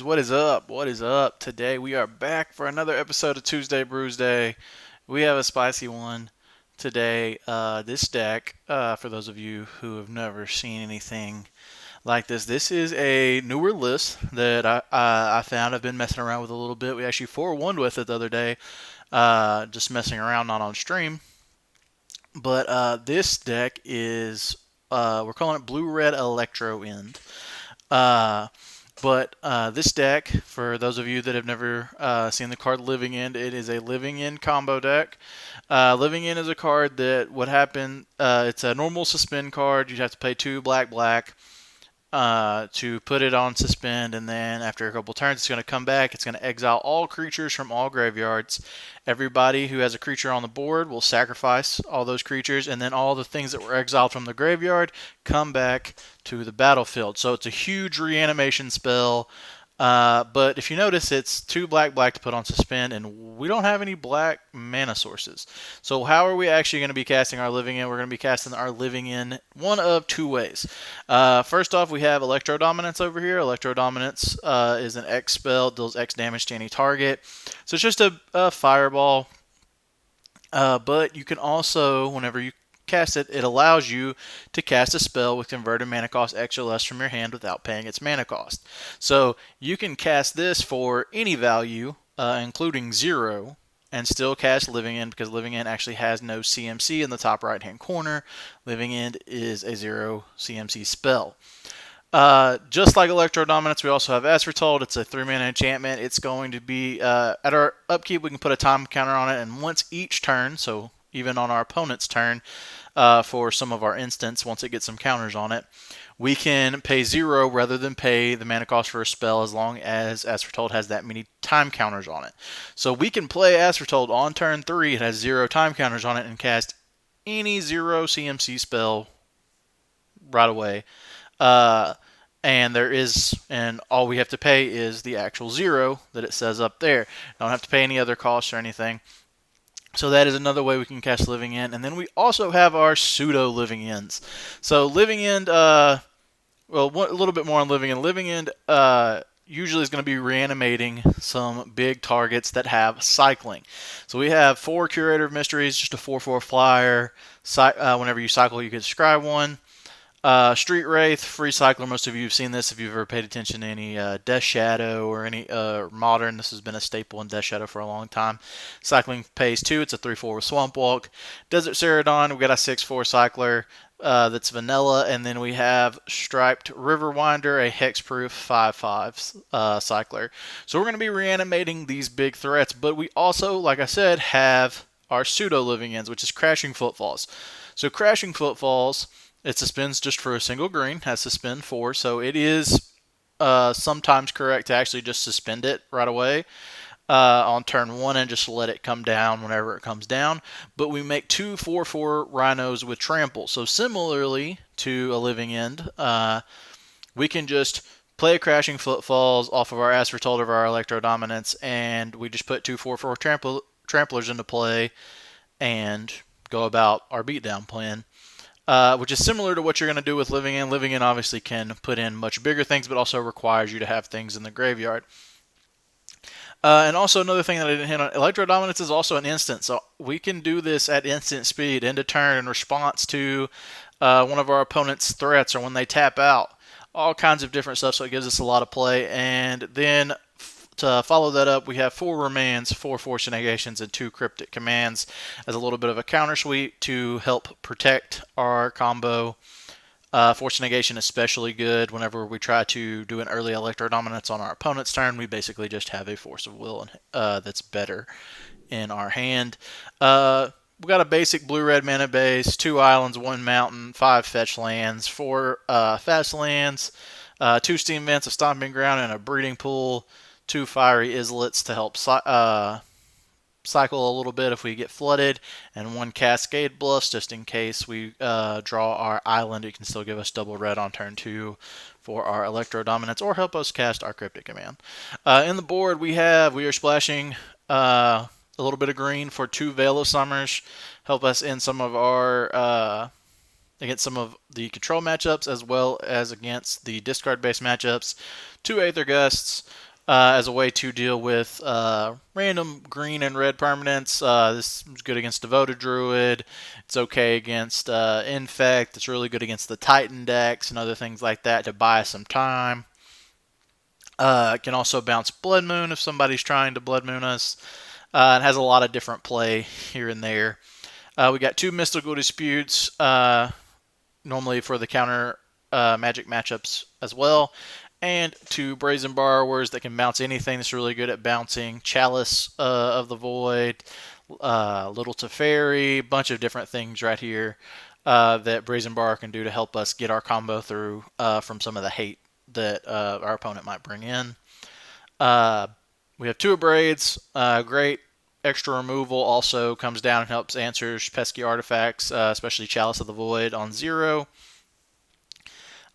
What is up? What is up? Today we are back for another episode of Tuesday Brewsday. We have a spicy one today. This deck, for those of you who have never seen anything like this is a newer list that I found. I've been messing around with a little bit. We actually 4-1'd with it the other day, just messing around, not on stream. But this deck is, we're calling it Blue-Red Electro End. But this deck, for those of you that have never seen the card Living End, it is a Living End combo deck. Living End is a card that would happen, it's a normal suspend card. You'd have to pay 2 black to put it on suspend, and then after a couple turns it's going to come back. It's going to exile all creatures from all graveyards. Everybody who has a creature on the board will sacrifice all those creatures, and then all the things that were exiled from the graveyard come back to the battlefield. So it's a huge reanimation spell. But if you notice, it's 2 black to put on suspend, and we don't have any black mana sources. So how are we actually going to be casting our Living End? We're going to be casting our Living End one of 2 ways. First off, we have Electro Dominance over here. Electro Dominance is an X spell, deals X damage to any target. So it's just a fireball. But you can also, whenever you cast it, it allows you to cast a spell with converted mana cost X or less from your hand without paying its mana cost. So you can cast this for any value, including 0, and still cast Living End, because Living End actually has no CMC in the top right hand corner. Living End is a 0 CMC spell. Just like Electro Dominance, we also have As Foretold. It's a 3-mana enchantment. It's going to be, at our upkeep, we can put a time counter on it, and once each turn, so even on our opponent's turn, for some of our instants, once it gets some counters on it, we can pay 0 rather than pay the mana cost for a spell, as long as Foretold has that many time counters on it. So we can play As Foretold on turn 3, it has 0 time counters on it, and cast any 0 CMC spell right away. And all we have to pay is the actual 0 that it says up there. Don't have to pay any other costs or anything. So that is another way we can cast Living End. And then we also have our pseudo Living Ends. So Living End, a little bit more on Living End. Living End usually is going to be reanimating some big targets that have cycling. So we have 4 Curator of Mysteries, just a 4/4 flyer. Whenever you cycle, you can describe one. Street Wraith, free cycler. Most of you have seen this if you've ever paid attention to any Death Shadow or any modern. This has been a staple in Death Shadow for a long time. Cycling pays 2. It's a 3/4 with Swamp Walk. Desert Ceradon, we've got a 6/4 cycler that's vanilla. And then we have Striped Riverwinder, a hexproof 5/5 cycler. So we're going to be reanimating these big threats. But we also, like I said, have our pseudo Living Ends, which is Crashing Footfalls. So Crashing Footfalls, it suspends just for a single green, has suspend 4, so it is sometimes correct to actually just suspend it right away on turn 1 and just let it come down whenever it comes down. But we make 2 4/4 Rhinos with Trample. So similarly to a Living End, we can just play Crashing Footfalls off of our As Foretold of our Electro Dominance, and we just put 2 4/4 Tramplers into play and go about our beatdown plan. Which is similar to what you're going to do with Living End. Living End obviously can put in much bigger things, but also requires you to have things in the graveyard. And also another thing that I didn't hit on, Electro Dominance is also an instant, so we can do this at instant speed, end of turn, in response to one of our opponent's threats or when they tap out. All kinds of different stuff, so it gives us a lot of play. And then to follow that up, we have 4 Remains, 4 Force Negations, and 2 Cryptic Commands as a little bit of a counter sweep to help protect our combo. Force Negation is especially good whenever we try to do an early Electro Dominance on our opponent's turn. We basically just have a Force of Will that's better in our hand. We got a basic blue-red mana base, 2 islands, 1 mountain, 5 fetch lands, 4 fast lands, 2 steam vents, a stomping ground, and a breeding pool. 2 fiery islets to help cycle a little bit if we get flooded, and 1 cascade bluffs just in case we draw our island. It can still give us double red on turn 2 for our Electro Dominance, or help us cast our Cryptic Command. In the board we are splashing a little bit of green for 2 Veil of Summers, help us in some of our against some of the control matchups, as well as against the discard based matchups. 2 Aether Gusts, as a way to deal with random green and red permanents. This is good against Devoted Druid. It's okay against Infect. It's really good against the Titan decks and other things like that to buy some time. It can also bounce Blood Moon if somebody's trying to Blood Moon us. It has a lot of different play here and there. We got 2 Mystical Disputes, normally for the counter magic matchups as well, and 2 Brazen Borrowers that can bounce anything that's really good at bouncing. Chalice of the Void, Little Teferi, bunch of different things right here that Brazen Borrower can do to help us get our combo through from some of the hate that our opponent might bring in. We have 2 Abrades, great. Extra removal also comes down and helps answer pesky artifacts, especially Chalice of the Void on 0.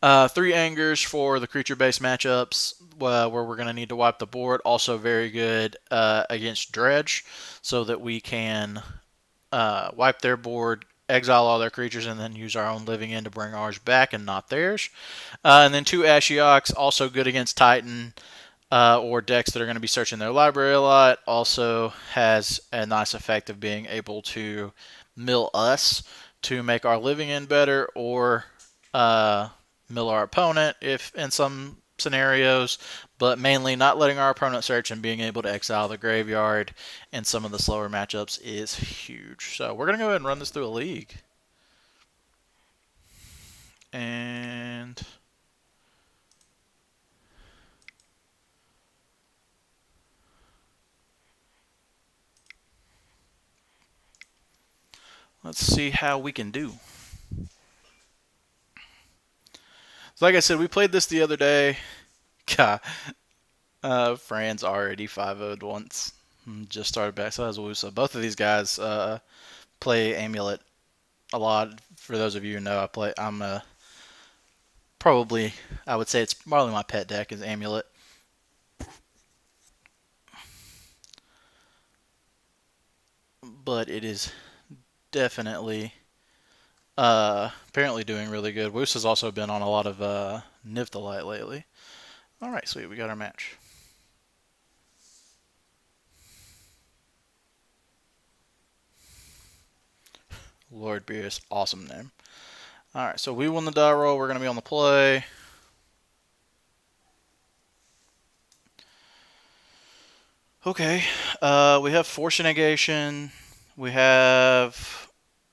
3 Angers for the creature-based matchups where we're going to need to wipe the board. Also very good against Dredge, so that we can wipe their board, exile all their creatures, and then use our own Living End to bring ours back and not theirs. And then 2 Ashiok, also good against Titan. Or decks that are going to be searching their library a lot. Also has a nice effect of being able to mill us to make our Living End better, or mill our opponent if in some scenarios, but mainly not letting our opponent search and being able to exile the graveyard in some of the slower matchups is huge. So we're going to go ahead and run this through a league. And let's see how we can do. So like I said, we played this the other day. God, Fran's already 5-0'd once. Just started back, so has Wusa. Both of these guys play Amulet a lot. For those of you who know, probably, I would say it's probably my pet deck is Amulet. But it is definitely apparently doing really good. Woos has also been on a lot of Niftalite lately. Alright, sweet, we got our match. Lord Beerus, awesome name. Alright, so we won the die roll. We're going to be on the play. Okay, we have Force Negation. We have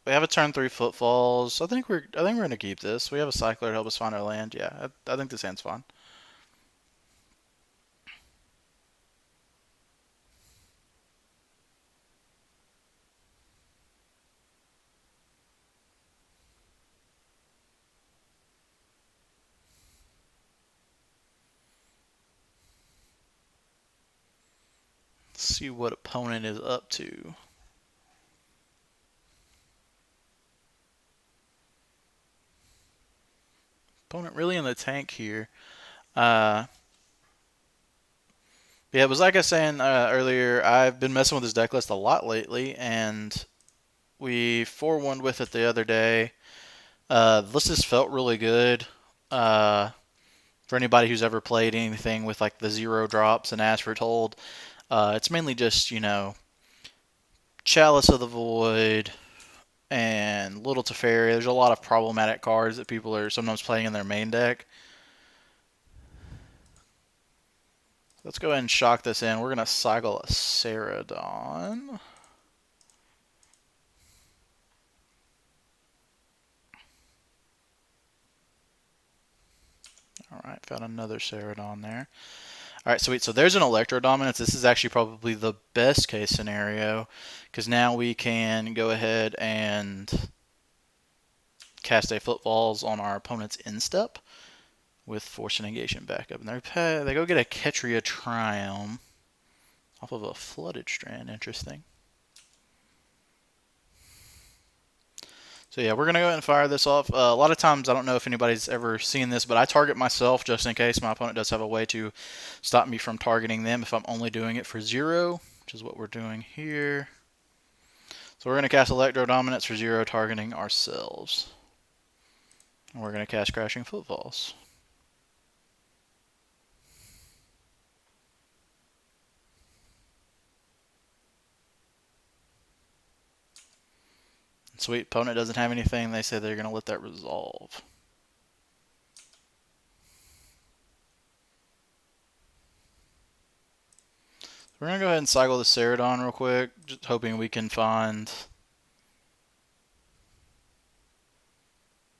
a turn 3 Footfalls. I think we're gonna keep this. We have a Cycler to help us find our land. Yeah, I think this hand's fine. Let's see what opponent is up to. Opponent really in the tank here. Yeah, it was like I was saying earlier, I've been messing with this deck list a lot lately, and we 4-1'd with it the other day. This just felt really good. For anybody who's ever played anything with like the 0 drops and As Foretold, it's mainly just, Chalice of the Void and Little Teferi. There's a lot of problematic cards that people are sometimes playing in their main deck. Let's go ahead and shock this in. We're going to cycle a Ceradon. Alright, found another Ceradon there. Alright, sweet. So there's an Electro Dominance. This is actually probably the best case scenario, because now we can go ahead and cast a Footfalls on our opponent's instep with Force Negation backup. And they go get a Ketria Triumph off of a Flooded Strand. Interesting. So yeah, we're going to go ahead and fire this off. A lot of times, I don't know if anybody's ever seen this, but I target myself just in case my opponent does have a way to stop me from targeting them if I'm only doing it for 0, which is what we're doing here. So we're going to cast Electro Dominance for 0, targeting ourselves. And we're going to cast Crashing Footfalls. Sweet, opponent doesn't have anything. They say they're going to let that resolve. We're going to go ahead and cycle the Ceradon real quick, just hoping we can find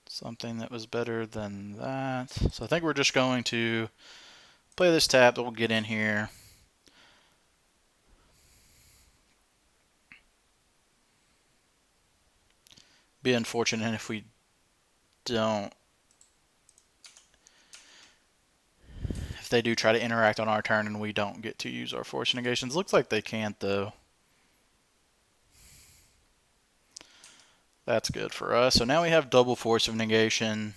something that was better than that. So I think we're just going to play this tap that we'll get in here. Be unfortunate if we don't. If they do try to interact on our turn and we don't get to use our force negations. Looks like they can't though. That's good for us. So now we have double force of negation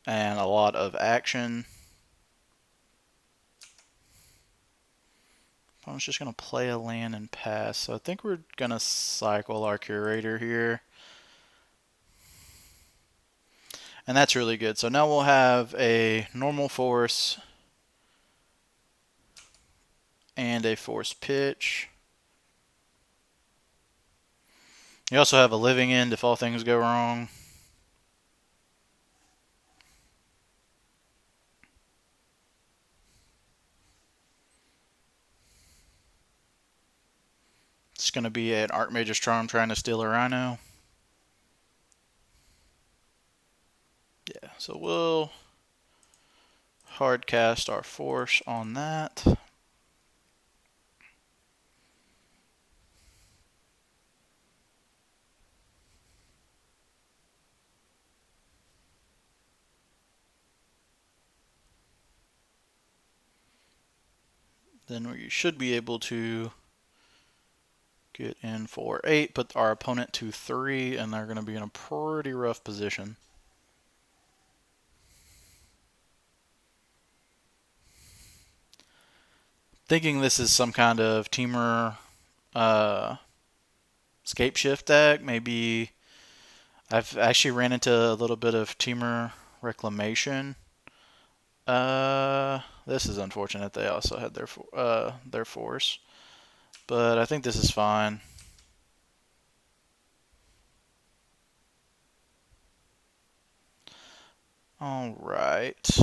and a lot of action. I'm just going to play a land and pass. So I think we're going to cycle our Curator here. And that's really good. So now we'll have a normal force and a force pitch. You also have a Living End if all things go wrong. It's going to be an Archmage's Charm trying to steal a Rhino. Yeah, so we'll hard cast our force on that. Then we should be able to get in for 8, put our opponent to 3, and they're going to be in a pretty rough position. Thinking this is some kind of Teamer Scape Shift deck. Maybe I've actually ran into a little bit of Teamer Reclamation. This is unfortunate. They also had their force, but I think this is fine. All right.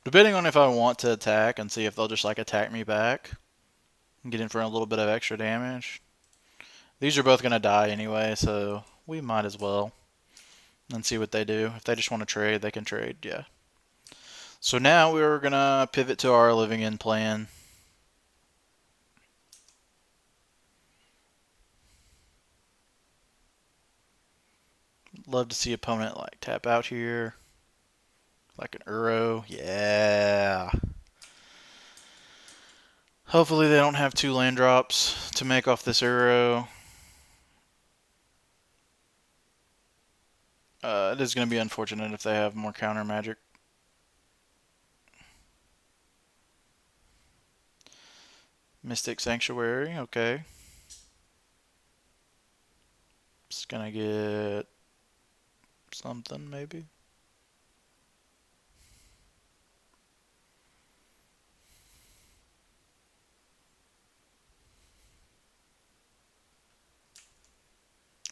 Debating on if I want to attack and see if they'll just like attack me back and get in for a little bit of extra damage. These are both going to die anyway, so we might as well. And see what they do. If they just want to trade, they can trade, yeah. So now we're going to pivot to our Living End plan. Love to see opponent like tap out here. Like an Uro. Yeah. Hopefully they don't have 2 land drops to make off this Uro. It is going to be unfortunate if they have more counter magic. Mystic Sanctuary, okay. Just going to get something maybe.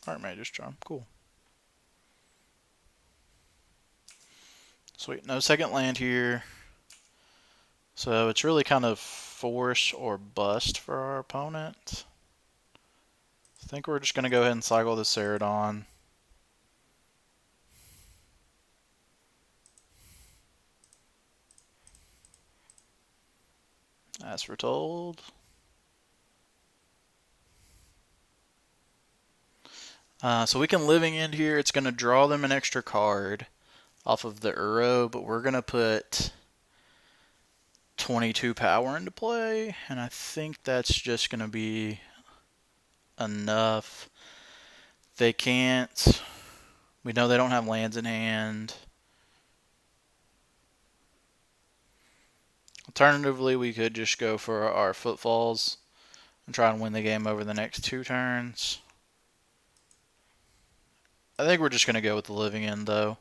Archmage's Charm, cool. Sweet, no second land here. So it's really kind of force or bust for our opponent. I think we're just going to go ahead and cycle the Ceradon. As foretold. So we can Living End here. It's going to draw them an extra card off of the Uro, but we're going to put 22 power into play, and I think that's just going to be enough. They can't. We know they don't have lands in hand. Alternatively, we could just go for our Footfalls and try and win the game over the next 2 turns. I think we're just going to go with the Living End, though.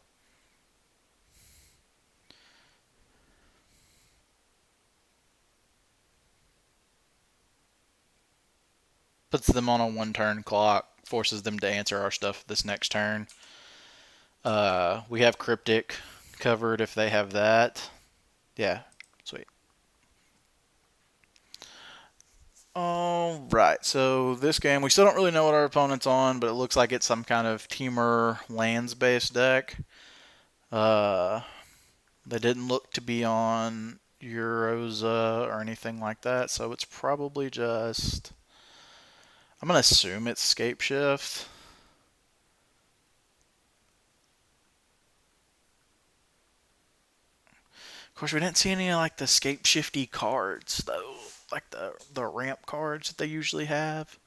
puts them on a 1 turn clock, forces them to answer our stuff this next turn. We have Cryptic covered if they have that. Yeah, sweet. Alright, so this game, we still don't really know what our opponent's on, but it looks like it's some kind of Teamer lands-based deck. They didn't look to be on Euroza or anything like that, so it's probably just... I'm going to assume it's Scape Shift. Of course, we didn't see any like the Scape Shifty cards, though. Like the ramp cards that they usually have.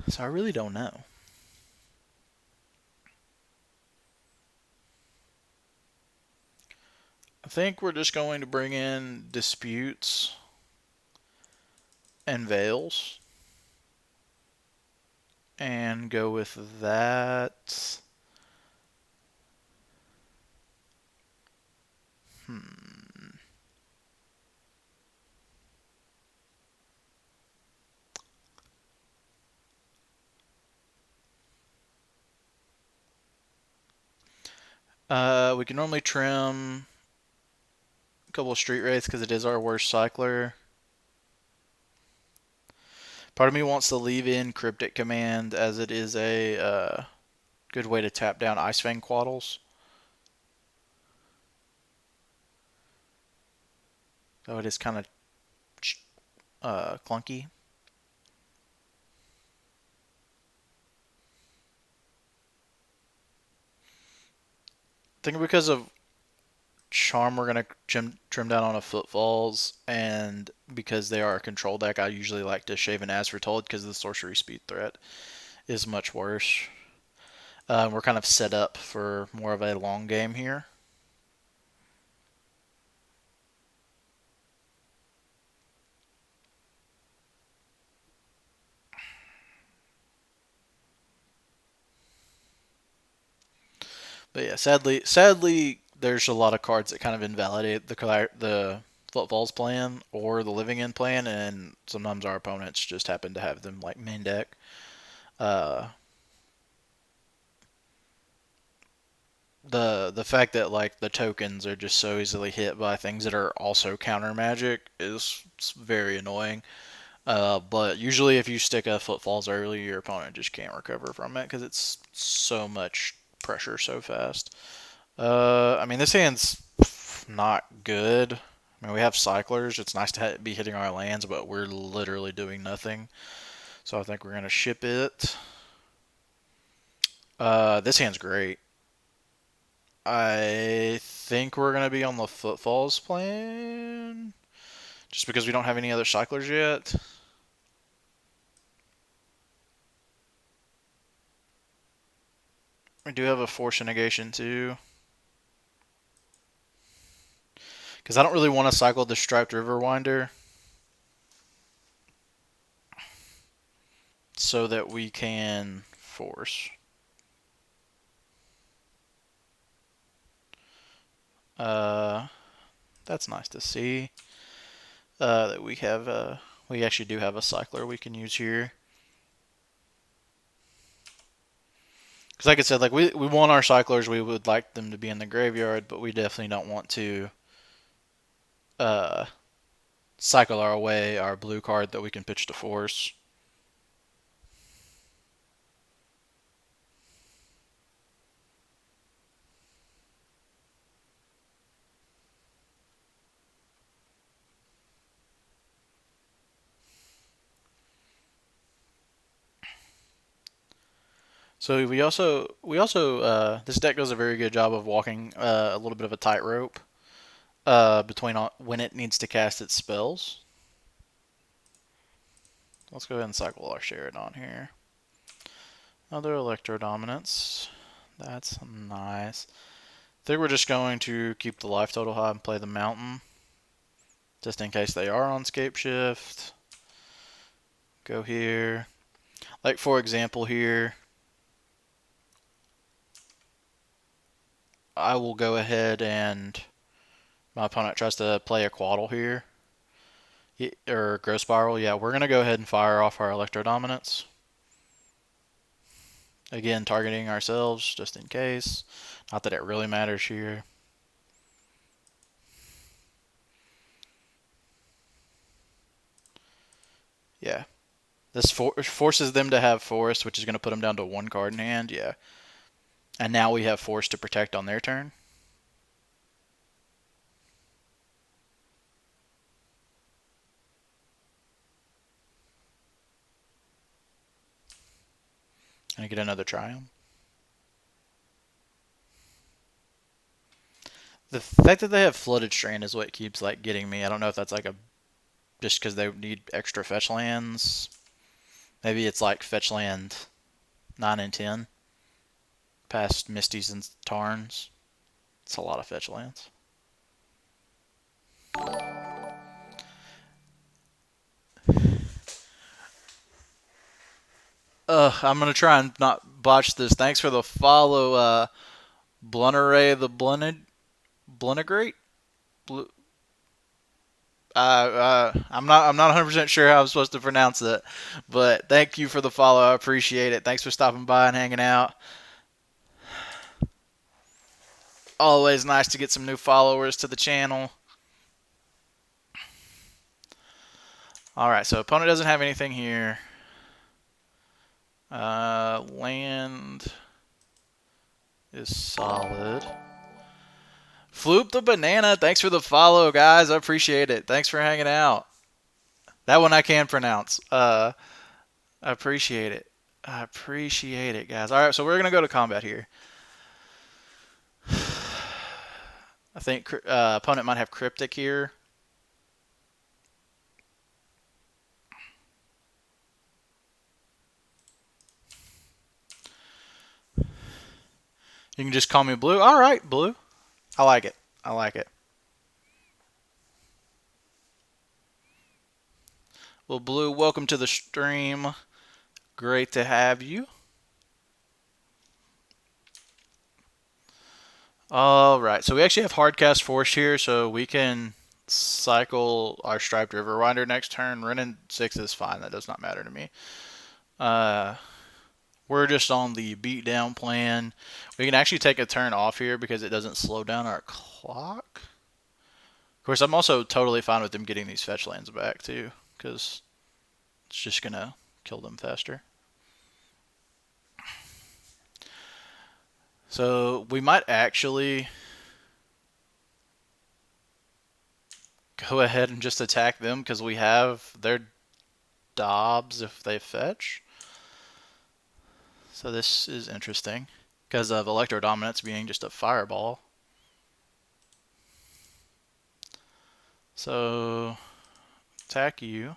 So I really don't know. I think we're just going to bring in Disputes and Veils. And go with that. We can normally trim a couple of Street Wraiths because it is our worst cycler. Part of me wants to leave in Cryptic Command as it is a good way to tap down Ice Fang Quaddles. So it is kind of clunky. I think because of Charm, we're going to trim down on a Footfalls, and because they are a control deck, I usually like to shave an Asfertold because the sorcery speed threat is much worse. We're kind of set up for more of a long game here. But yeah, sadly, there's a lot of cards that kind of invalidate the Footfalls plan or the Living End plan, and sometimes our opponents just happen to have them like main deck. The fact that like the tokens are just so easily hit by things that are also counter magic is very annoying. But usually, if you stick a Footfalls early, your opponent just can't recover from it because it's so much pressure so fast. I mean, this hand's not good. I mean, we have cyclers. It's nice to be hitting our lands, but we're literally doing nothing. So I think we're gonna ship it. This hand's great. I think we're gonna be on the Footfalls plan, just because we don't have any other cyclers yet. We do have a Force Negation too. Because I don't really want to cycle the Striped Riverwinder so that we can force. That's nice to see. That we actually do have a cycler we can use here. Because like I said, like we want our cyclers, we would like them to be in the graveyard, but we definitely don't want to cycle our way our blue card that we can pitch to force. So we also this deck does a very good job of walking a little bit of a tightrope between when it needs to cast its spells. Let's go ahead and cycle our Sheridan here. Another Electro Dominance. That's nice. I think we're just going to keep the life total high and play the Mountain, just in case they are on Scape Shift. Go here. Like for example here, I will go ahead and my opponent tries to play a Quaddle here. Or Growth Spiral. Yeah, we're going to go ahead and fire off our Electro Dominance. Again, targeting ourselves just in case. Not that it really matters here. Yeah. This forces them to have Forest, which is going to put them down to 1 card in hand. Yeah. And now we have Force to protect on their turn. And I get another Triumph. The fact that they have Flooded Strand is what keeps like getting me. I don't know if that's like a just because they need extra fetch lands. Maybe it's like fetch land 9 and 10 past Misties and Tarns. It's a lot of fetch lands. I'm gonna try and not botch this. Thanks for the follow, Blunneray the Blunnegrate. I'm not 100% sure how I'm supposed to pronounce it, but thank you for the follow. I appreciate it. Thanks for stopping by and hanging out. Always nice to get some new followers to the channel. Alright, so opponent doesn't have anything here. Land is solid. Floop the Banana, thanks for the follow, guys. I appreciate it. Thanks for hanging out. That one I can pronounce. I appreciate it. I appreciate it, guys. Alright, so we're going to go to combat here. I think opponent might have Cryptic here. You can just call me Blue. All right, Blue. I like it. I like it. Well, Blue, welcome to the stream. Great to have you. All right, so we actually have Hardcast Force here, so we can cycle our Striped River Winder next turn. Running 6 is fine. That does not matter to me. We're just on the beatdown plan. We can actually take a turn off here because it doesn't slow down our clock. Of course, I'm also totally fine with them getting these fetch lands back too, because it's just going to kill them faster. So we might actually go ahead and just attack them because we have their Dobbs if they fetch. So this is interesting because of Electro Dominance being just a fireball. So attack you.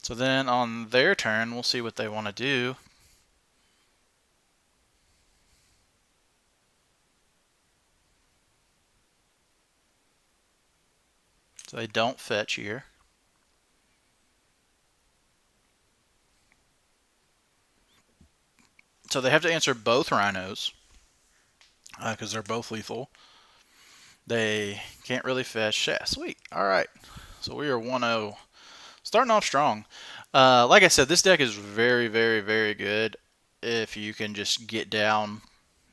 So then on their turn, we'll see what they want to do. So they don't fetch here. So they have to answer both Rhinos because they're both lethal. They can't really fetch. Yeah, sweet. All right. So we are 1-0. Starting off strong. Like I said, this deck is very, very, very good if you can just get down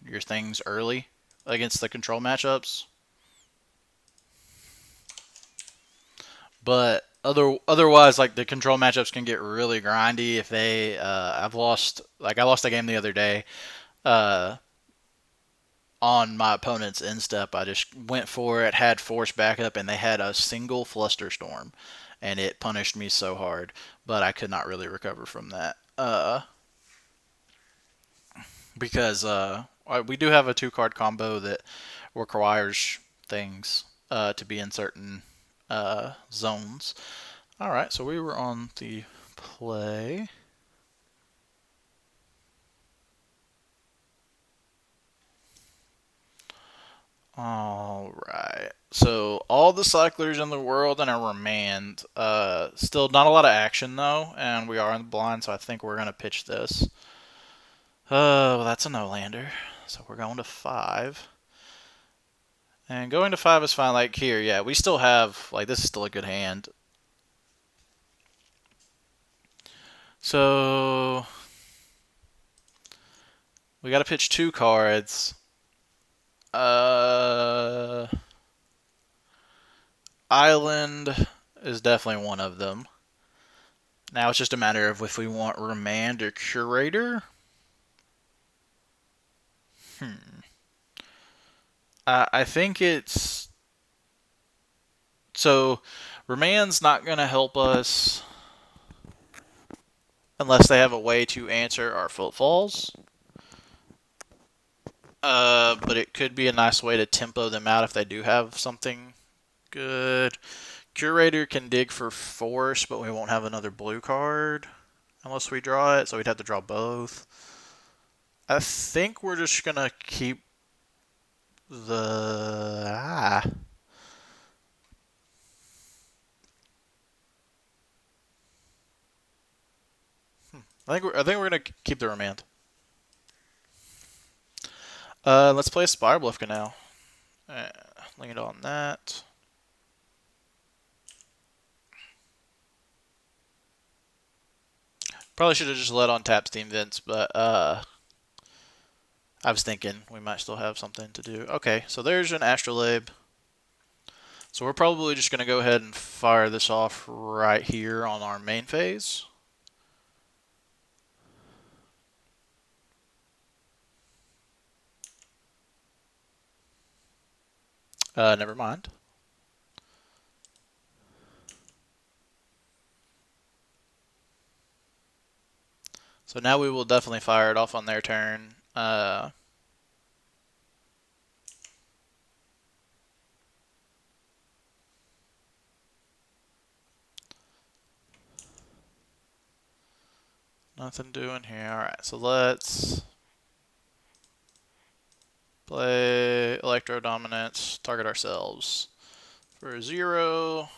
your things early against the control matchups. But otherwise, like the control matchups can get really grindy if they. I lost a game the other day. On my opponent's instep, I just went for it, had force backup, and they had a single Flusterstorm, and it punished me so hard. But I could not really recover from that because we do have a 2-card combo that requires things to be in certain zones. All right, so we were on the play. All right, so all the cyclers in the world and a remand. Still not a lot of action though, and we are in the blind, so I think we're gonna pitch this. Well, that's a no-lander. So we're going to 5. And going to 5 is fine. Like here, yeah, we still have, like, this is still a good hand. So we got to pitch 2 cards. Island is definitely one of them. Now it's just a matter of if we want Remand or Curator. I think it's... So, Remand's not going to help us unless they have a way to answer our footfalls. But it could be a nice way to tempo them out if they do have something good. Curator can dig for Force, but we won't have another blue card unless we draw it, so we'd have to draw both. I think we're just going to keep the... I think we're going to keep the Remand. Let's play a Spire Bluff Canal. Lean it on that. Probably should have just let on tap Steam Vents, but I was thinking we might still have something to do. Okay, so there's an Astrolabe. So we're probably just going to go ahead and fire this off right here on our main phase. Never mind. So now we will definitely fire it off on their turn. Nothing doing here. Alright, so let's play Electro Dominance, target ourselves for 0.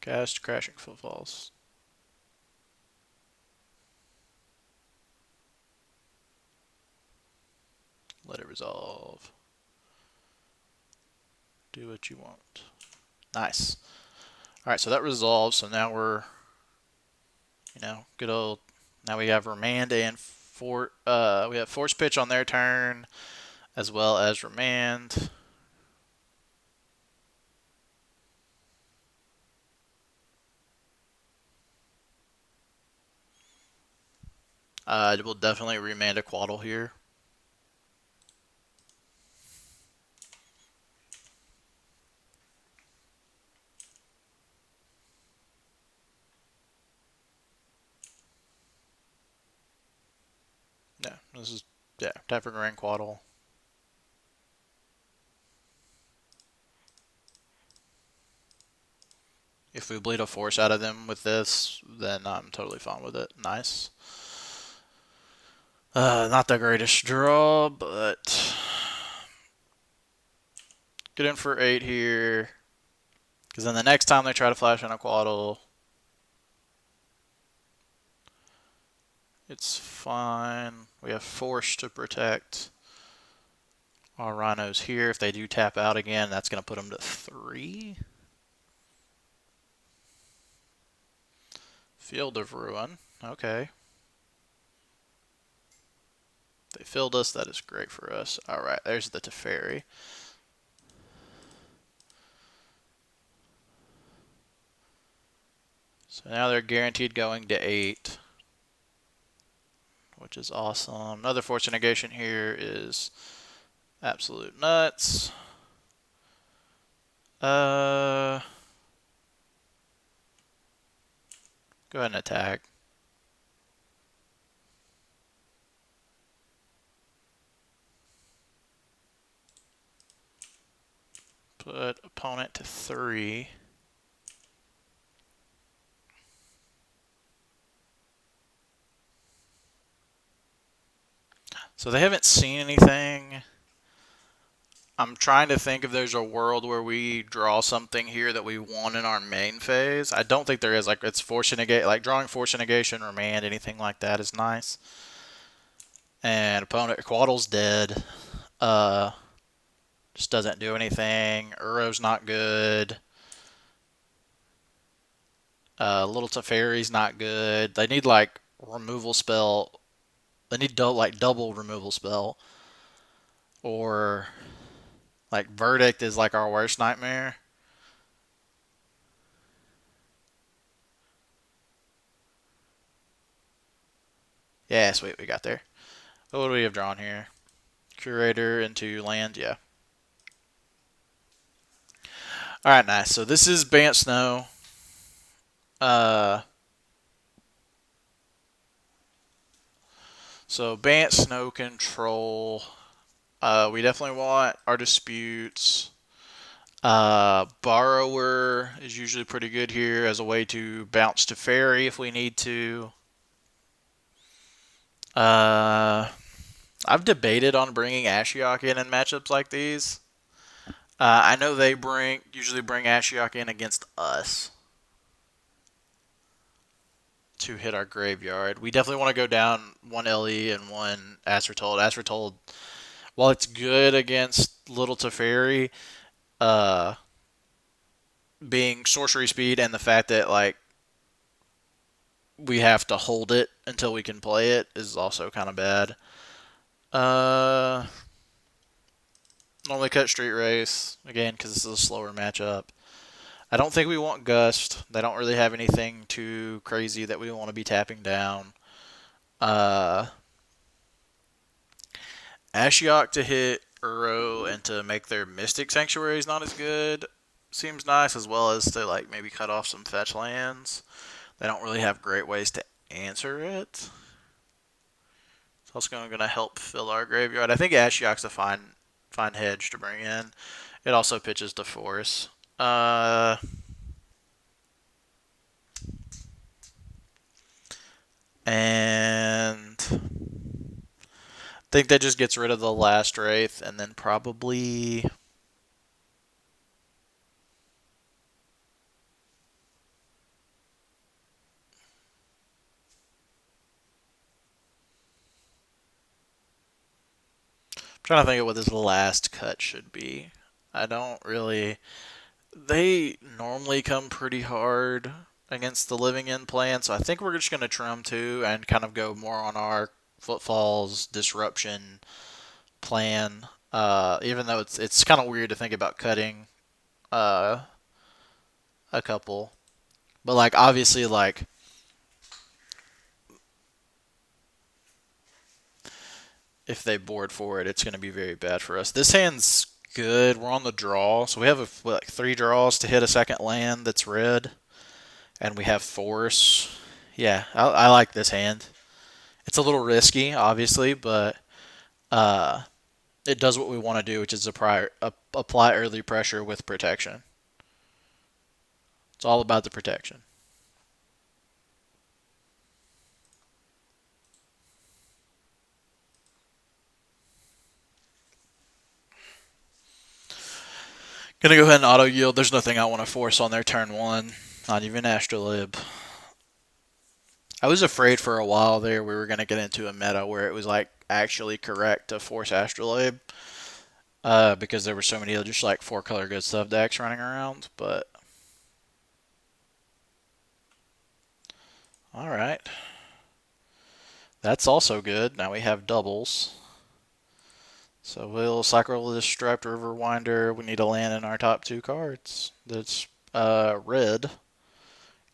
Cast Crashing Footfalls. Let it resolve. Do what you want. Nice. Alright, so that resolves, so now we're, good old, now we have Remand and we have Force Pitch on their turn, as well as Remand. We'll definitely Remand a Quaddle here. Yeah, this is, tap for Grand Quaddle. If we bleed a Force out of them with this, then I'm totally fine with it. Nice. Not the greatest draw, but get in for 8 here. Because then the next time they try to flash on a Quaddle, it's fine. We have Force to protect our Rhinos here. If they do tap out again, that's going to put them to 3. Field of Ruin. Okay. They filled us. That is great for us. Alright, there's the Teferi. So now they're guaranteed going to 8, which is awesome. Another Force Negation here is absolute nuts. Go ahead and attack. Put opponent to 3. So they haven't seen anything. I'm trying to think if there's a world where we draw something here that we want in our main phase. I don't think there is. Like, it's force negate, like drawing force negation, remand, anything like that is nice. And opponent Quaddle's dead. Just doesn't do anything. Uro's not good. Little Teferi's not good. They need like removal spell. They need like double removal spell. Or like Verdict is like our worst nightmare. Yeah, sweet, we got there. What do we have drawn here? Curator into land, yeah. Alright, nice. So this is Bant Snow. So Bant Snow control. We definitely want our disputes. Borrower is usually pretty good here as a way to bounce to Fairy if we need to. I've debated on bringing Ashiok in matchups like these. I know they usually bring Ashiok in against us to hit our graveyard. We definitely want to go down one LE and one Aspertold. Aspertold, while it's good against Little Teferi, being sorcery speed and the fact that like we have to hold it until we can play it is also kind of bad. Normally cut Street Race again because this is a slower matchup. I don't think we want Gust. They don't really have anything too crazy that we want to be tapping down. Ashiok to hit Uro and to make their Mystic Sanctuaries not as good seems nice, as well as to like maybe cut off some fetch lands. They don't really have great ways to answer it. It's also going to help fill our graveyard. I think Ashiok's a fine hedge to bring in. It also pitches to Force. And I think that just gets rid of the last Wraith, and then probably trying to think of what this last cut should be. I don't really. They normally come pretty hard against the Living End plan, so I think we're just going to trim too and kind of go more on our Footfalls Disruption plan. Even though it's kind of weird to think about cutting a couple, but like obviously like if they board for it, it's going to be very bad for us. This hand's good. We're on the draw, so we have like 3 draws to hit a second land that's red, and we have Force. Yeah, I like this hand. It's a little risky, obviously, but it does what we want to do, which is apply early pressure with protection. It's all about the protection. Gonna go ahead and auto yield. There's nothing I want to force on their turn 1. Not even Astrolib. I was afraid for a while there we were gonna get into a meta where it was like actually correct to force Astrolabe. Because there were so many just like 4-color good stuff decks running around, but alright. That's also good. Now we have doubles. So we'll cycle Disrupt, Riverwinder. We need a land in our top 2 cards. That's red.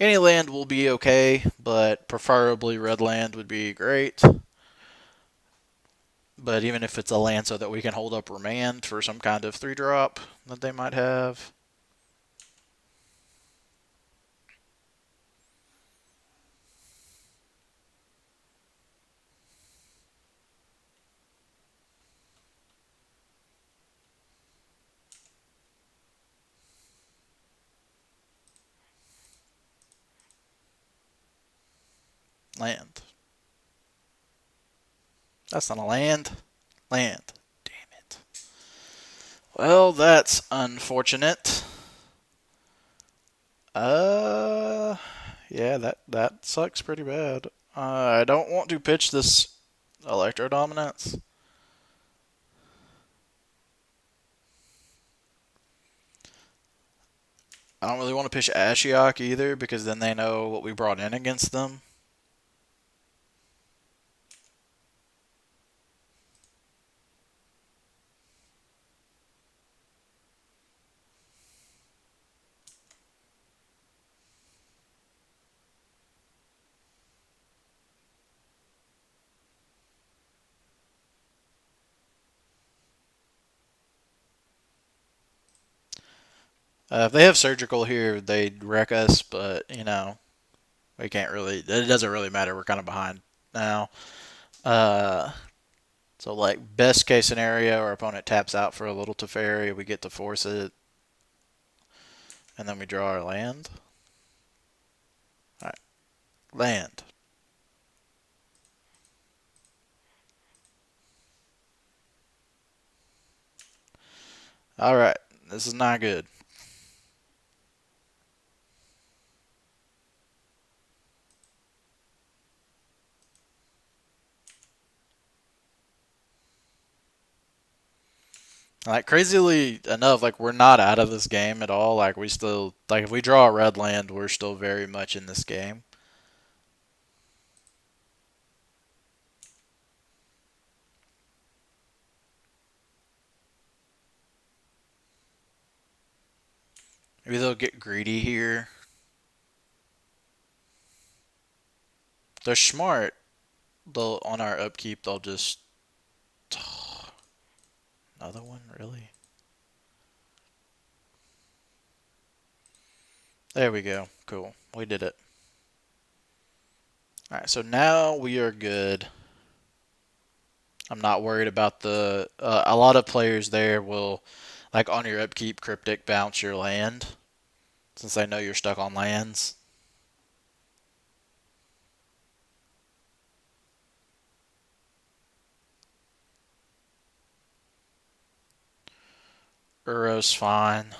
Any land will be okay, but preferably red land would be great. But even if it's a land so that we can hold up Remand for some kind of 3-drop that they might have. Land. That's not a land. Land. Damn it. Well, that's unfortunate. Yeah, that sucks pretty bad. I don't want to pitch this Electro Dominance. I don't really want to pitch Ashiok either because then they know what we brought in against them. If they have Surgical here, they'd wreck us, but, we can't really. It doesn't really matter. We're kind of behind now. Uh, so, like, best case scenario, our opponent taps out for a little Teferi. We get to force it, and then we draw our land. All right, land. All right, this is not good. Like, crazily enough, like, we're not out of this game at all. Like, we still, like, if we draw a red land, we're still very much in this game. Maybe they'll get greedy here. They're smart. They'll, on our upkeep, they'll just. Another one, really? There we go. Cool. We did it. Alright, so now we are good. I'm not worried about the. A lot of players there will, like, on your upkeep, Cryptic bounce your land. Since I know you're stuck on lands. Uro's fine.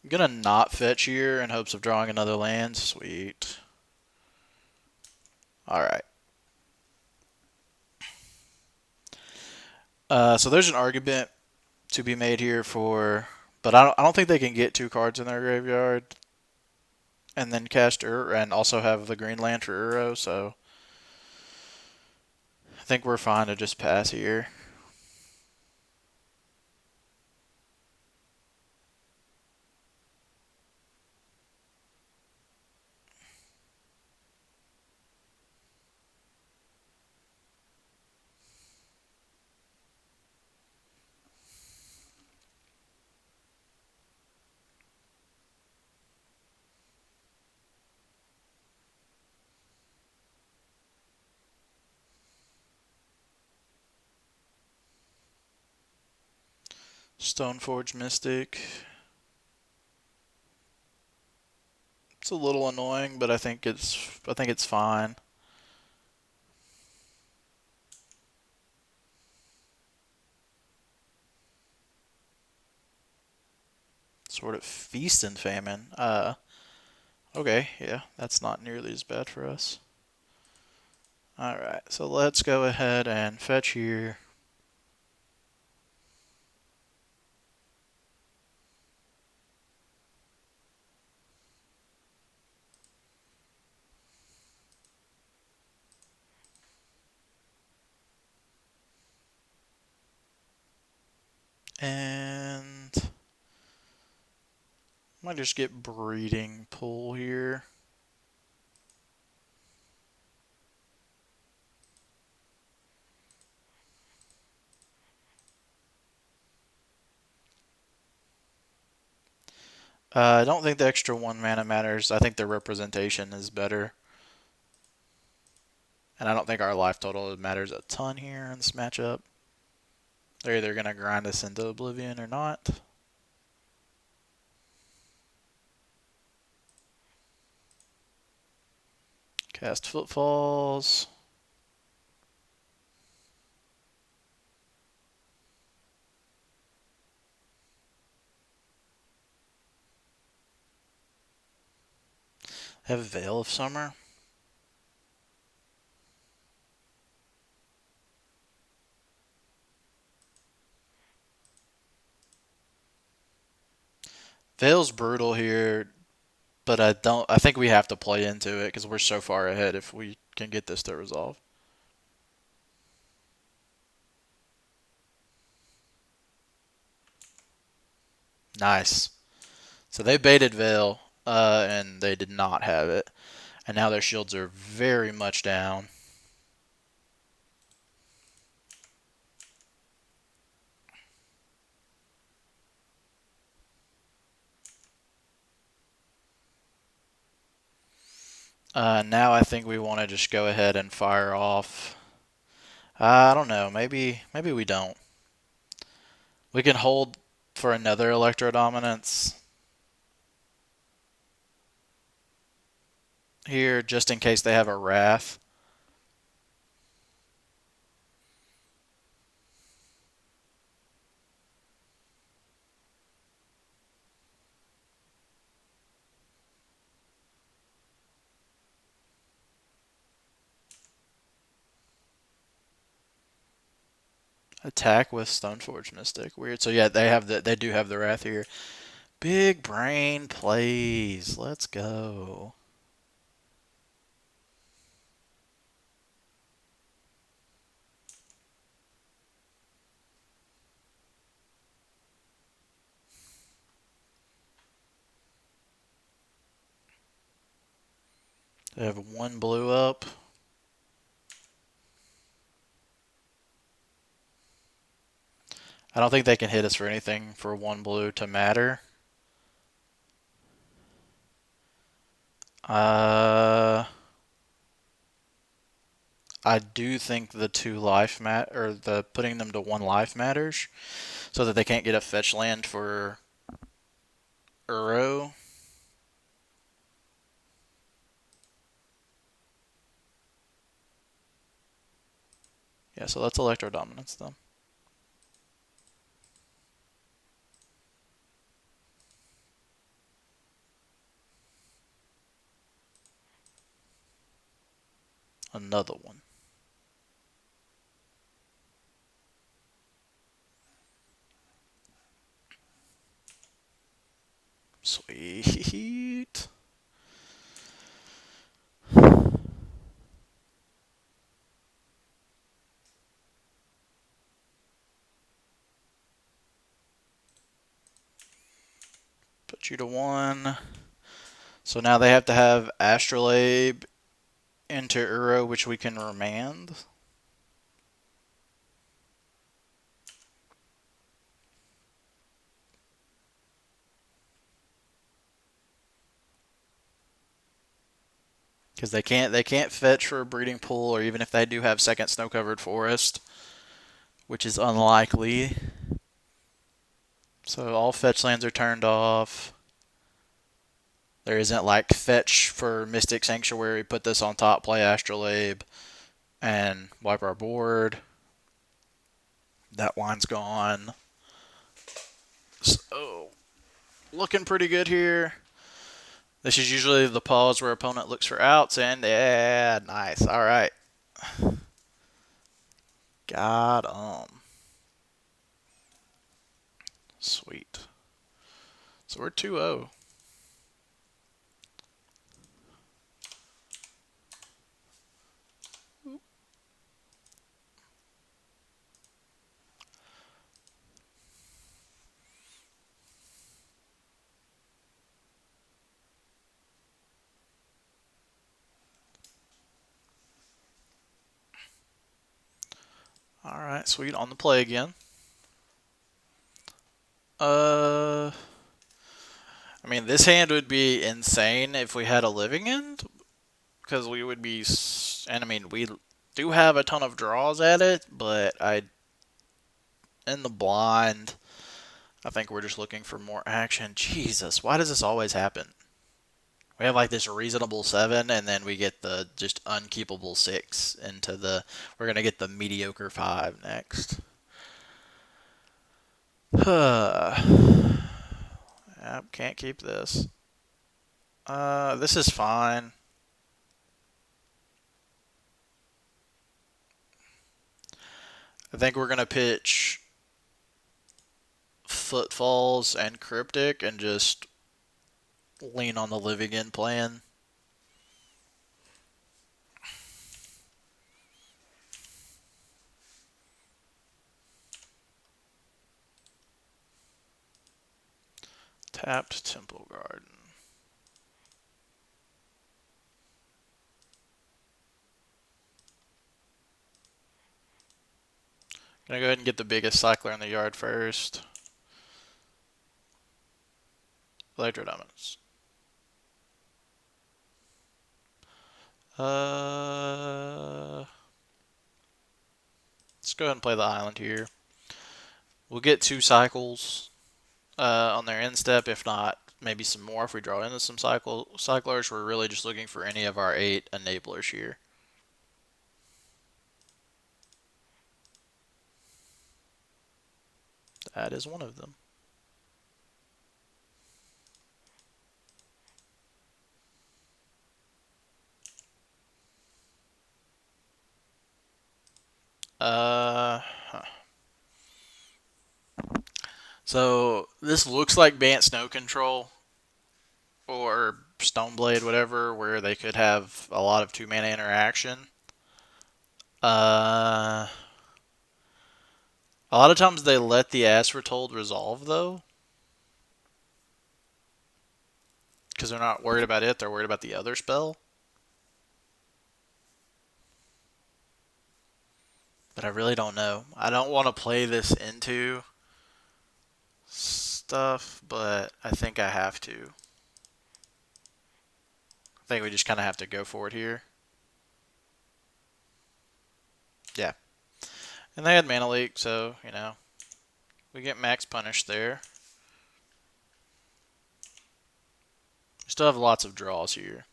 I'm gonna not fetch here in hopes of drawing another land. Sweet. Alright. So there's an argument to be made here for. But I don't think they can get 2 cards in their graveyard and then cast and also have the green land for Uro, so I think we're fine to just pass here. Stoneforge Mystic. It's a little annoying, but I think it's fine. Sort of feast and famine. Okay, yeah, that's not nearly as bad for us. Alright, so let's go ahead and fetch here. And I might just get breeding pool here. I don't think the extra 1 mana matters. I think the representation is better. And I don't think our life total matters a ton here in this matchup. They're either going to grind us into oblivion or not. Cast Footfalls. Have Veil of Summer. Veil's brutal here, but I think we have to play into it because we're so far ahead if we can get this to resolve. Nice. So they baited Veil, and they did not have it. And now their shields are very much down. Now I think we want to just go ahead and fire off. I don't know. Maybe we don't. We can hold for another Electro Dominance here just in case they have a Wrath. Attack with Stoneforge Mystic. Weird. So yeah, they do have the Wrath here. Big brain plays. Let's go. They have one blue up. I don't think they can hit us for anything for one blue to matter. I do think the 2 life or the putting them to 1 life matters, so that they can't get a fetch land for Uro. Yeah, so that's Electro Dominance then. Another one. Sweet. Put you to 1. So now they have to have Astrolabe into Uro, which we can remand. Because they can't fetch for a breeding pool, or even if they do have second snow covered forest, which is unlikely. So all fetch lands are turned off. There isn't like fetch for Mystic Sanctuary, put this on top, play Astrolabe, and wipe our board. That line's gone. So, looking pretty good here. This is usually the pause where opponent looks for outs, and yeah, nice. All right. Got 'em. Sweet. So we're 2-0. All right, sweet. On the play again. I mean, this hand would be insane if we had a Living End, because we would be, and I mean, do have a ton of draws at it, but in the blind, I think we're just looking for more action. Jesus, why does this always happen? We have like this reasonable 7, and then we get the just unkeepable 6 into the. We're gonna get the mediocre 5 next. Yep, can't keep this. This is fine. I think we're gonna pitch Footfalls and Cryptic and just lean on the Living End plan. Tapped Temple Garden. Gonna go ahead and get the biggest cycler in the yard first. Electro Diamonds. Let's go ahead and play the island here. We'll get 2 cycles on their end step, if not maybe some more if we draw into some cyclers. We're really just looking for any of our 8 enablers here. That is one of them. So this looks like Bant Snow Control or Stoneblade, whatever, where they could have a lot of 2-mana interaction. A lot of times they let the As Foretold resolve, though. Because they're not worried about it, they're worried about the other spell. But I really don't know. I don't want to play this into stuff, but I think I have to. I think we just kind of have to go for it here. Yeah. And they had Mana Leak, so, you know, we get max punish there. We still have lots of draws here.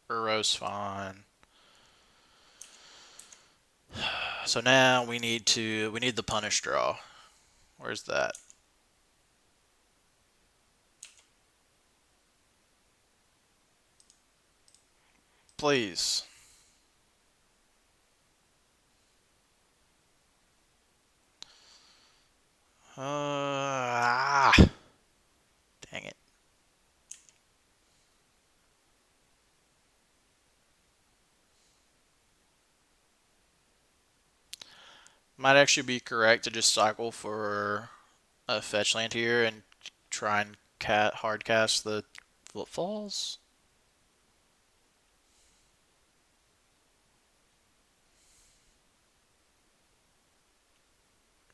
Uro's fine. So now we need the punish draw. Where's that? Please. Dang it. Might actually be correct to just cycle for a fetch land here and try and hard cast the Footfalls.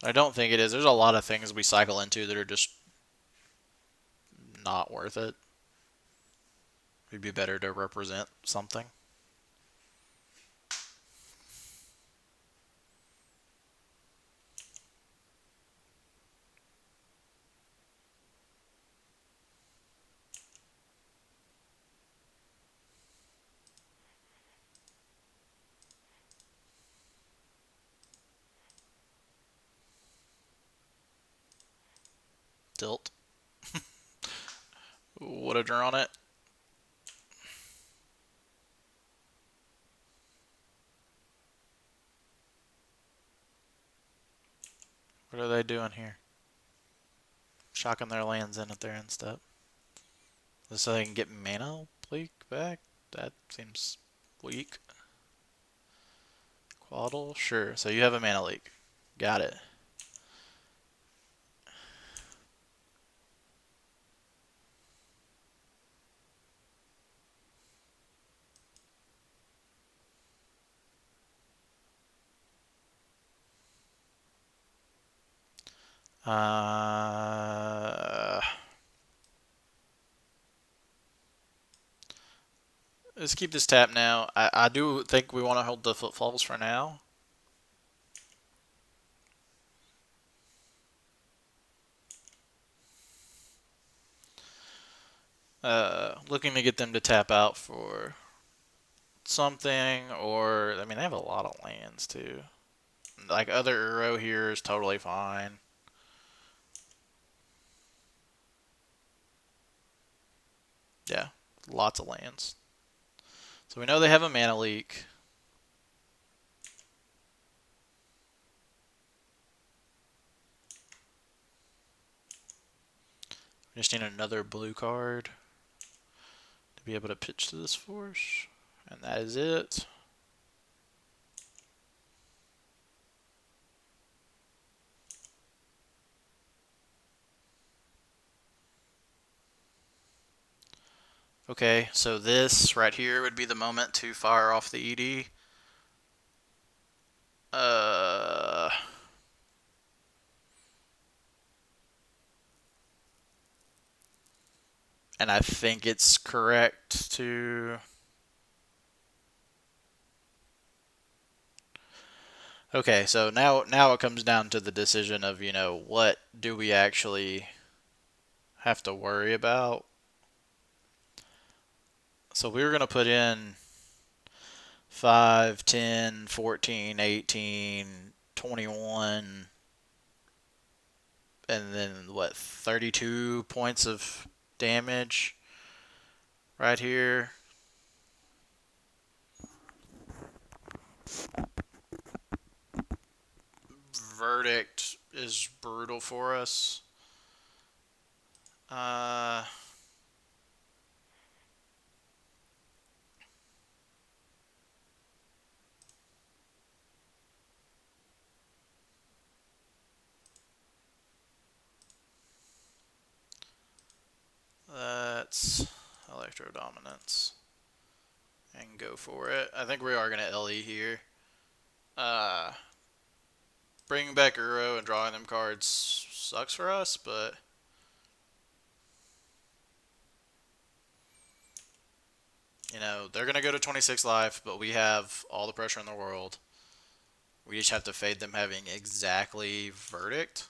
I don't think it is. There's a lot of things we cycle into that are just not worth it. It'd be better to represent something. Tilt. Would have drawn it. What are they doing here? Shocking their lands in at their end step. Just so they can get Mana Leak back? That seems weak. Quaddle? Sure. So you have a Mana Leak. Got it. let's keep this tap now. I do think we want to hold the footfalls for now. Looking to get them to tap out for something, or I mean, they have a lot of lands too. Like other Uro here is totally fine. Yeah, lots of lands. So we know they have a mana leak. We just need another blue card to be able to pitch to this force. And that is it. Okay, so this right here would be the moment to fire off the ED. And I think it's correct to... Okay, so now it comes down to the decision of, you know, what do we actually have to worry about? So we were going to put in 5, 10, 14, 18, 21, and then what, 32 points of damage right here. Verdict is brutal for us. That's Electro Dominance. And go for it. I think we are going to LE here. Bringing back Uro and drawing them cards sucks for us, but... You know, they're going to go to 26 life, but we have all the pressure in the world. We just have to fade them having exactly Verdict.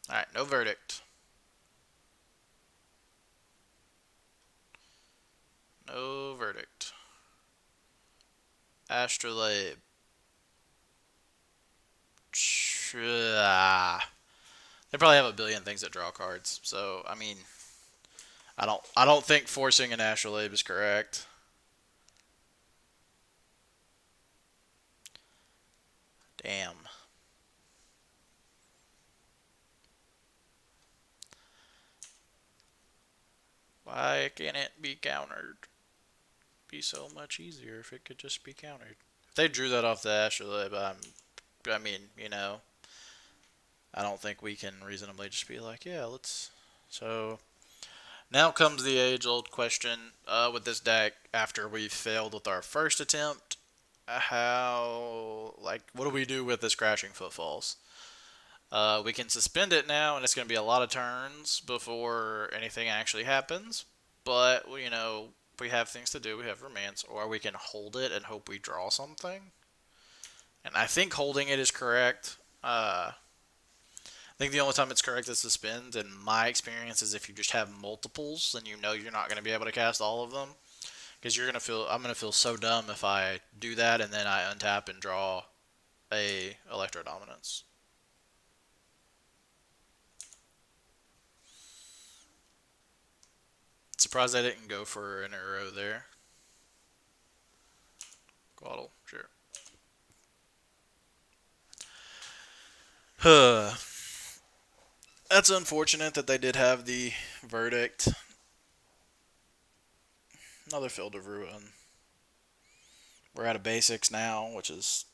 Alright, no Verdict. No Verdict. Astrolabe. They probably have a billion things that draw cards, so I mean, I don't think forcing an Astrolabe is correct. Damn. Why can't it be countered? Be so much easier if it could just be countered. If they drew that off the Astrolabe, I mean, you know, I don't think we can reasonably just be like, yeah, let's. So now comes the age-old question with this deck. After we failed with our first attempt, what do we do with this Crashing Footfalls? We can suspend it now, and it's going to be a lot of turns before anything actually happens. But, you know, we have things to do. We have Romance, or we can hold it and hope we draw something. And I think holding it is correct. I think the only time it's correct to suspend, in my experience, is if you just have multiples, then you know you're not going to be able to cast all of them. Because I'm going to feel so dumb if I do that and then I untap and draw a Electro Dominance. Surprised I didn't go for an Uro there. Glottal, sure. That's unfortunate that they did have the Verdict. Another Field of Ruin. We're out of basics now, which is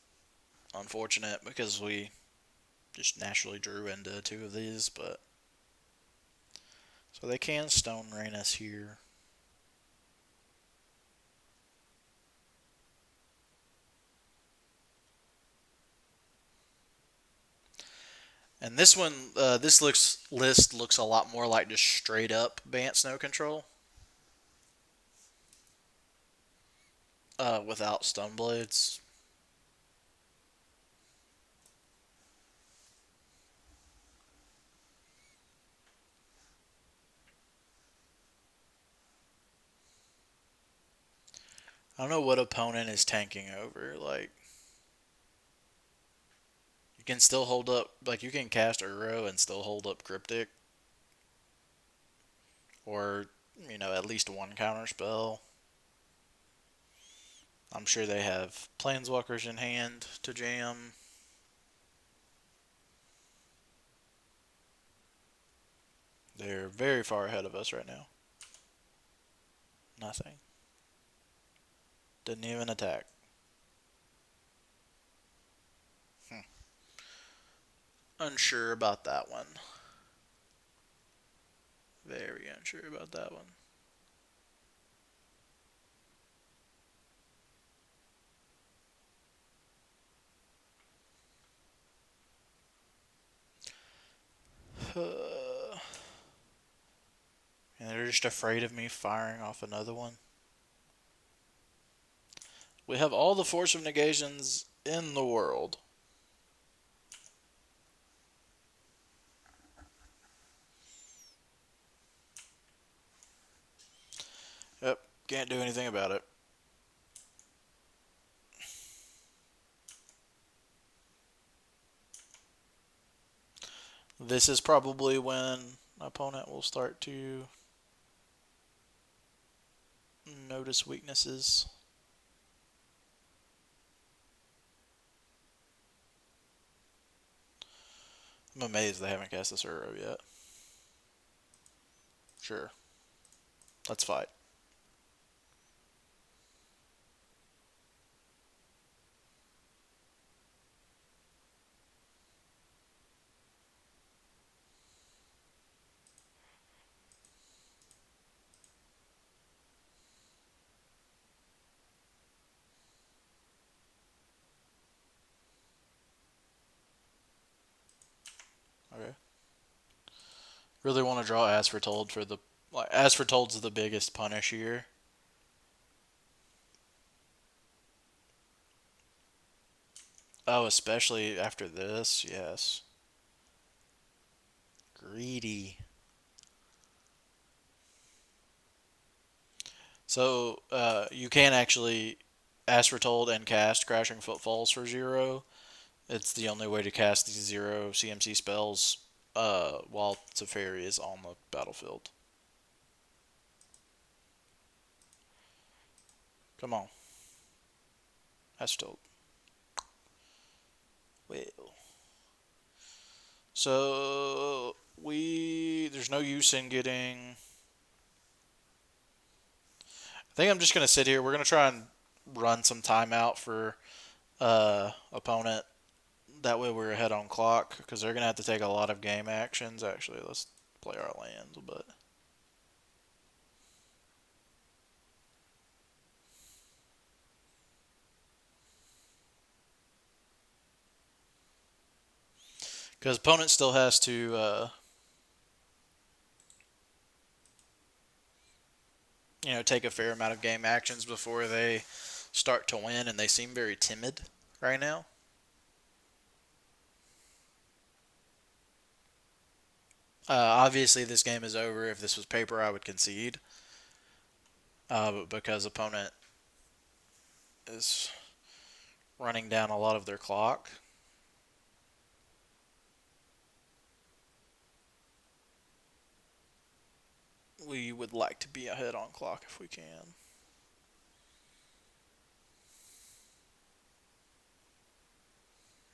unfortunate because we just naturally drew into 2 of these, but so they can stone rain us here. And this one, this list looks a lot more like just straight up Bant Snow Control. Without stun blades. I don't know what opponent is tanking over. Like, you can still hold up, like, you can cast Uro and still hold up Cryptic. Or, at least one counter spell. I'm sure they have Planeswalkers in hand to jam. They're very far ahead of us right now. Nothing. Didn't even attack. Unsure about that one. Very unsure about that one. And they're just afraid of me firing off another one. We have all the Force of Negations in the world. Yep, can't do anything about it. This is probably when opponent will start to notice weaknesses. I'm amazed they haven't cast this Uro yet. Sure. Let's fight. Okay. Really want to draw As Foretold for the... As Foretold's the biggest punish here. Oh, especially after this, yes. Greedy. So, you can actually As Foretold and cast Crashing Footfalls for 0. It's the only way to cast these 0 CMC spells while Teferi is on the battlefield. Come on. As Foretold. Well. So, there's no use in getting... I think I'm just going to sit here. We're going to try and run some timeout for opponent. That way we're ahead on clock, because they're going to have to take a lot of game actions. Actually, let's play our lands, but... Because opponent still has to, take a fair amount of game actions before they start to win, and they seem very timid right now. Obviously, this game is over. If this was paper, I would concede. But because opponent is running down a lot of their clock, we would like to be ahead on clock if we can.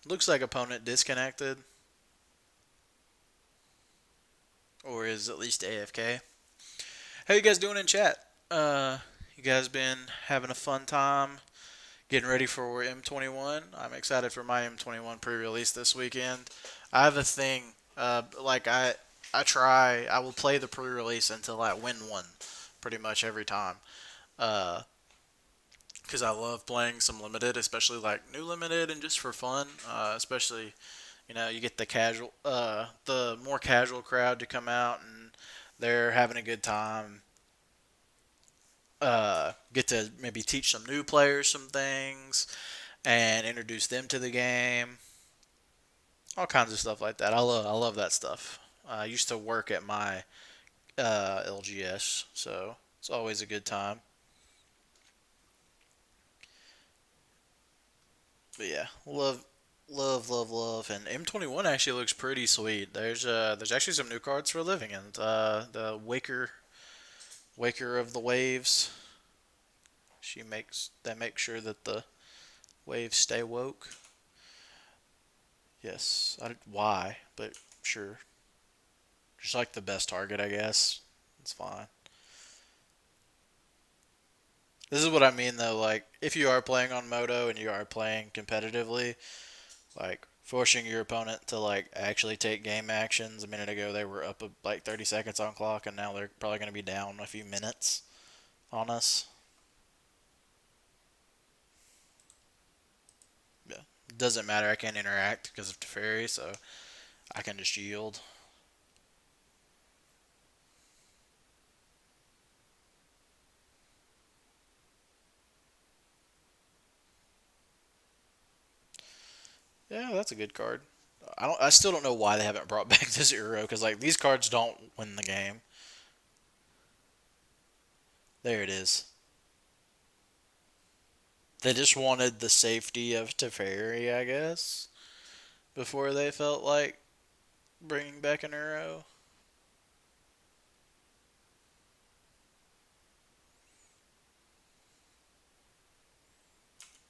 Looks like opponent disconnected. Or is at least AFK. How you guys doing in chat? You guys been having a fun time getting ready for M21? I'm excited for my M21 pre-release this weekend. I have a thing. Like I will play the pre-release until I win one, pretty much every time. Uh, because I love playing some limited, especially like new limited and just for fun. Especially you get the more casual crowd to come out and they're having a good time. Get to maybe teach some new players some things and introduce them to the game. All kinds of stuff like that. I love that stuff. I used to work at my LGS, so it's always a good time. But yeah, love, and M21 actually looks pretty sweet. There's actually some new cards for Living End. The Waker of the Waves. Makes sure that the waves stay woke. Yes, why, but sure. Just like the best target, I guess. It's fine. This is what I mean though. Like, if you are playing on Moto and you are playing competitively, like forcing your opponent to like actually take game actions. A minute ago, they were up like 30 seconds on clock, and now they're probably going to be down a few minutes on us. Yeah, doesn't matter. I can't interact because of Teferi, so I can just yield. Yeah, that's a good card. I still don't know why they haven't brought back the zero because like these cards don't win the game. There it is. They just wanted the safety of Teferi, I guess, before they felt like bringing back an Euro.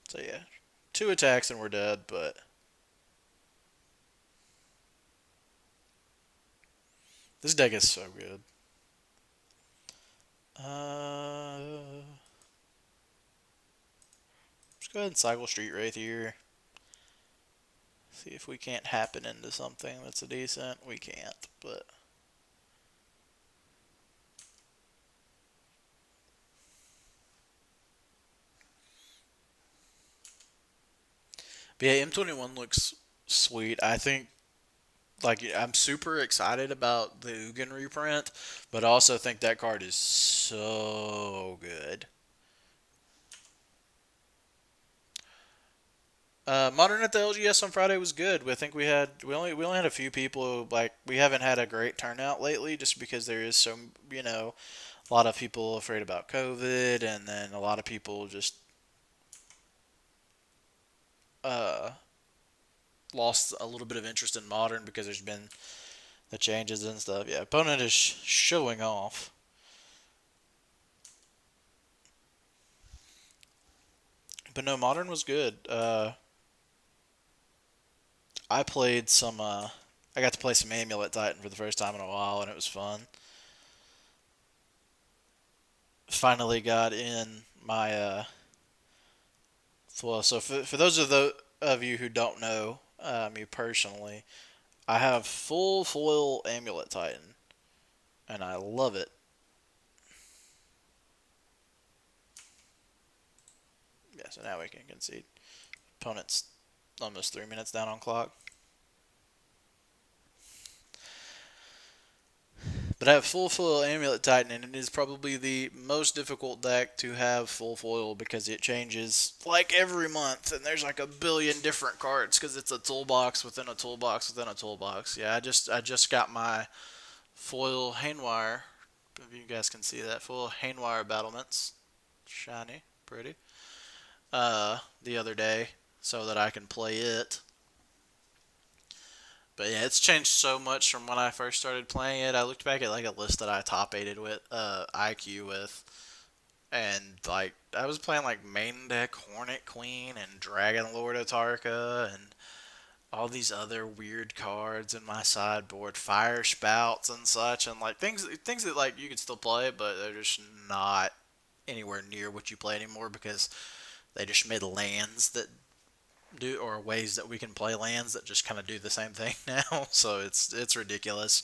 So yeah, two attacks and we're dead. But this deck is so good. Let's go ahead and cycle Street Wraith here. See if we can't happen into something that's a decent. We can't, but yeah, M21 looks sweet. I think like I'm super excited about the Ugin reprint, but I also think that card is so good. Modern at the LGS on Friday was good. I think we only had a few people. Like we haven't had a great turnout lately, just because there is some a lot of people afraid about COVID, and then a lot of people just uh, lost a little bit of interest in modern because there's been the changes and stuff. Yeah, opponent is showing off. But no, modern was good. I played some. I got to play some Amulet Titan for the first time in a while, and it was fun. Finally got in my. Well, so for those of you who don't know me personally, I have full foil Amulet Titan, and I love it. Yeah, so now we can concede. Opponent's almost 3 minutes down on clock. But I have full foil Amulet Titan, and it is probably the most difficult deck to have full foil because it changes like every month, and there's like a billion different cards because it's a toolbox within a toolbox within a toolbox. Yeah, I just got my foil Hainwire. If you guys can see that full Hainwire battlements, shiny, pretty. The other day, so that I can play it. But yeah, it's changed so much from when I first started playing it. I looked back at like a list that I top aided with, IQ with, and like I was playing like main deck Hornet Queen and Dragon Lord Atarka and all these other weird cards in my sideboard, Fire Spouts and such, and like things that like you could still play, but they're just not anywhere near what you play anymore because they just made lands that do, or ways that we can play lands that just kind of do the same thing now. So it's ridiculous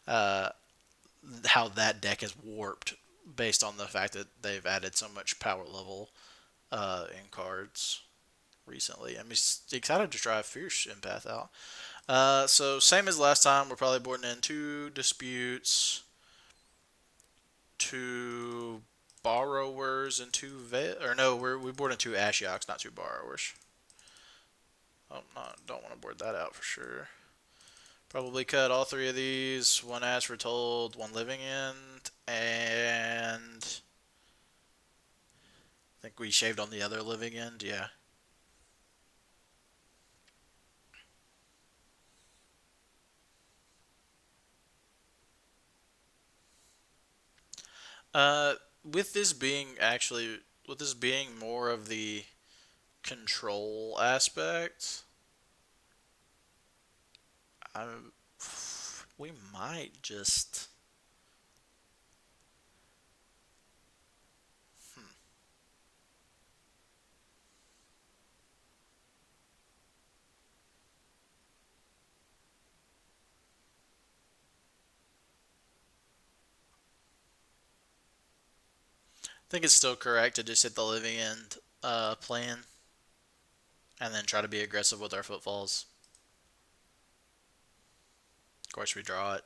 uh, how that deck is warped based on the fact that they've added so much power level in cards recently. I'm excited to try Fierce Empath out. So same as last time, we're probably boarding in 2 Disputes, 2 Borrowers, and 2 or no, we board in 2 Ashioks, not 2 Borrowers. Oh, don't want to board that out for sure. Probably cut all 3 of these. 1 Retold, 1 Living End, and I think we shaved on the other Living End. Yeah. Uh, with this being actually, with this being more of the control aspect, I, we might just. Hmm, I think it's still correct to just hit the Living End plan and then try to be aggressive with our footfalls. Of course, we draw it.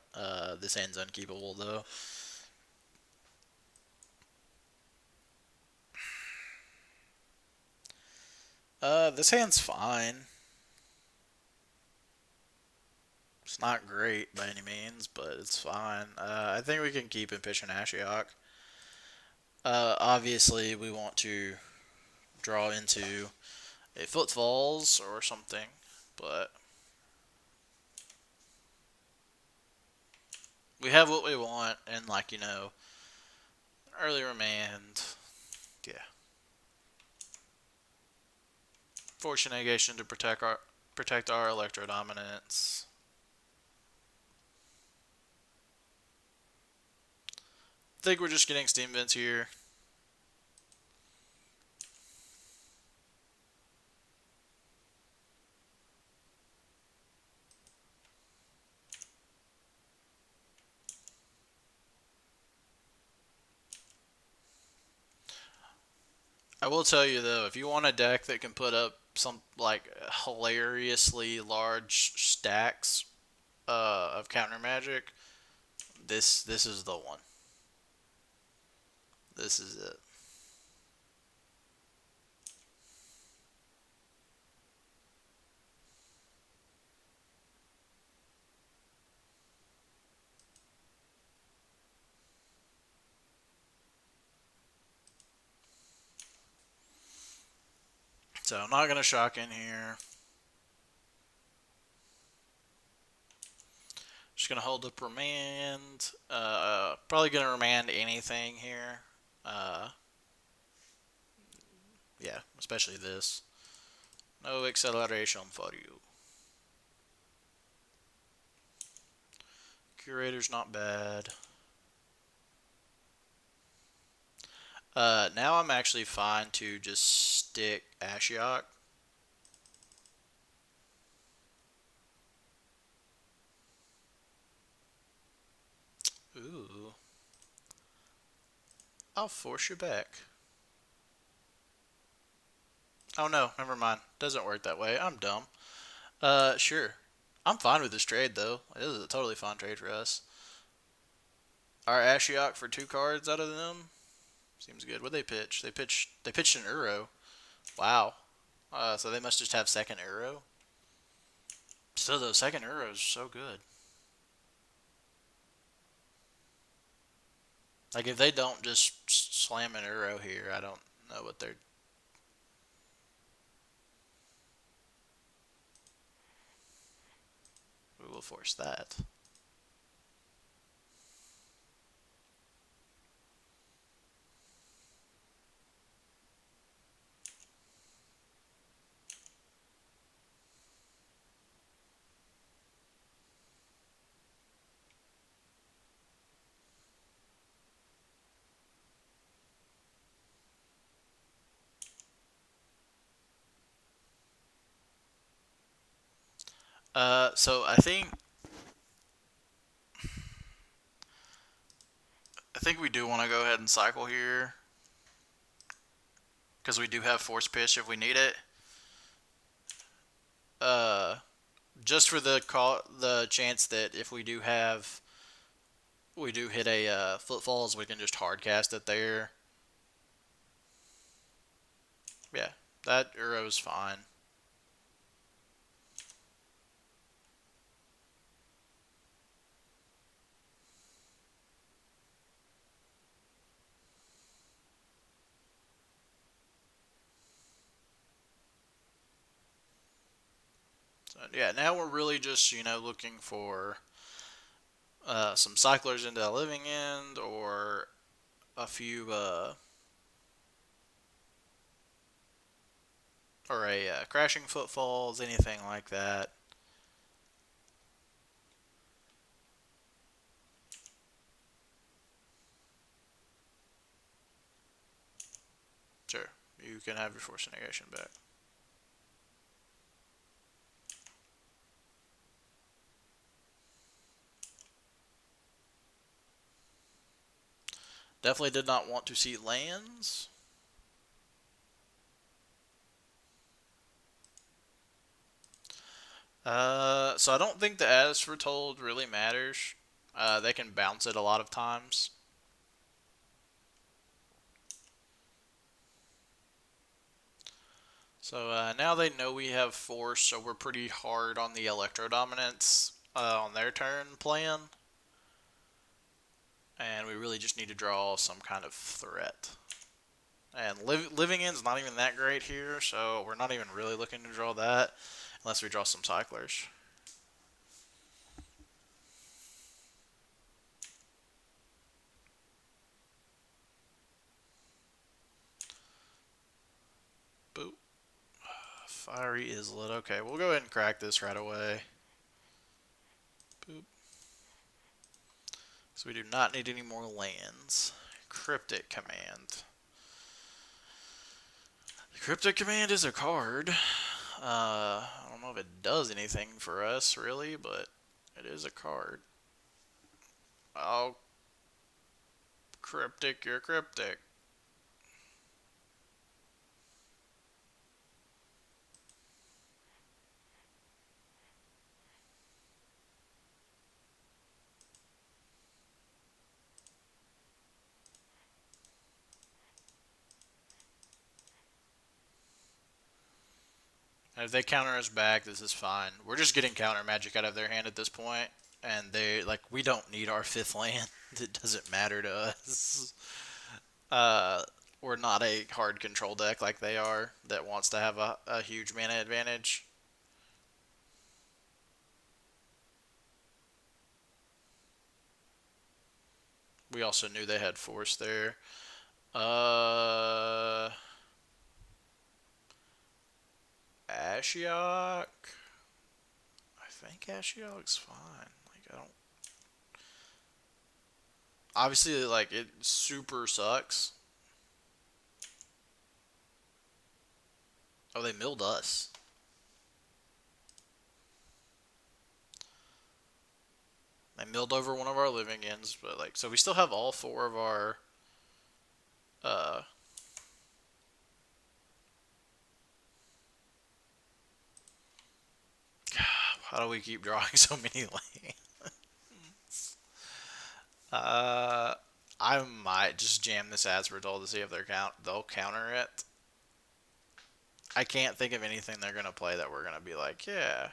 This hand's unkeepable though. This hand's fine. It's not great by any means, but it's fine. I think we can keep and pitch an Ashiok. Obviously, we want to draw into a Footfalls or something, but we have what we want, and like early remand, yeah, force negation to protect our electro dominance. I think we're just getting steam vents here. I will tell you though, if you want a deck that can put up some like hilariously large stacks of counter magic, this is the one. This is it. So I'm not gonna shock in here. Just gonna hold up remand. Probably gonna remand anything here. Uh, yeah, especially this. No acceleration for you. Curator's not bad. Now I'm actually fine to just stick Ashiok. Ooh. I'll force you back. Oh no, never mind. Doesn't work that way. I'm dumb. Sure. I'm fine with this trade though. This is a totally fine trade for us. Our Ashiok for 2 cards out of them seems good. What they pitch? They pitched an Uro. Wow. So they must just have second Uro. Still though, second Uro is so good. Like if they don't just slam an Uro here, I don't know what they're. We will force that. So I think we do want to go ahead and cycle here because we do have force pitch if we need it. Uh, just for the chance that if we do hit a footfalls, we can just hard cast it there. Yeah, that arrow's fine. So, yeah, now we're really just looking for some cyclers into a living end or a few or a crashing footfalls, anything like that. Sure, you can have your force negation back. Definitely did not want to see lands. So I don't think the as foretold really matters. They can bounce it a lot of times. So now they know we have force, so we're pretty hard on the electro dominance on their turn plan. And we really just need to draw some kind of threat. And Living End's not even that great here, so we're not even really looking to draw that unless we draw some cyclers. Boop. Fiery Islet. Okay, we'll go ahead and crack this right away. Boop. So we do not need any more lands. Cryptic Command. The Cryptic Command is a card. I don't know if it does anything for us, really, but it is a card. Oh, Cryptic, you're Cryptic. And if they counter us back, this is fine. We're just getting counter magic out of their hand at this point, and we don't need our fifth land. It doesn't matter to us. Uh, we're not a hard control deck like they are that wants to have a huge mana advantage. We also knew they had force there. Ashiok. I think Ashiok's fine. Like I don't. Obviously, like it super sucks. Oh, they milled us. They milled over one of our living ends, but like so we still have all four of our. Uh, how do we keep drawing so many lanes? Uh, I might just jam this Aspertol to see if they'll counter it. I can't think of anything they're gonna play that we're gonna be like, yeah.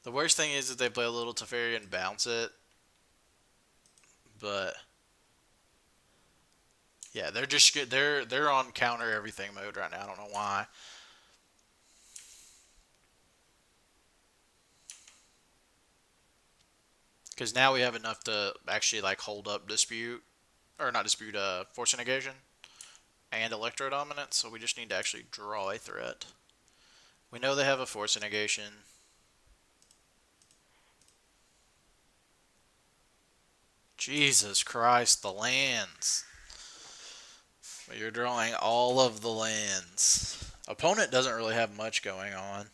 The worst thing is that they play a little Teferi and bounce it, but yeah, they're just good. They're on counter everything mode right now. I don't know why. Because now we have enough to actually like hold up dispute or not dispute force negation and electro dominance. So we just need to actually draw a threat. We know they have a force negation. Jesus Christ, the lands. But you're drawing all of the lands. Opponent doesn't really have much going on.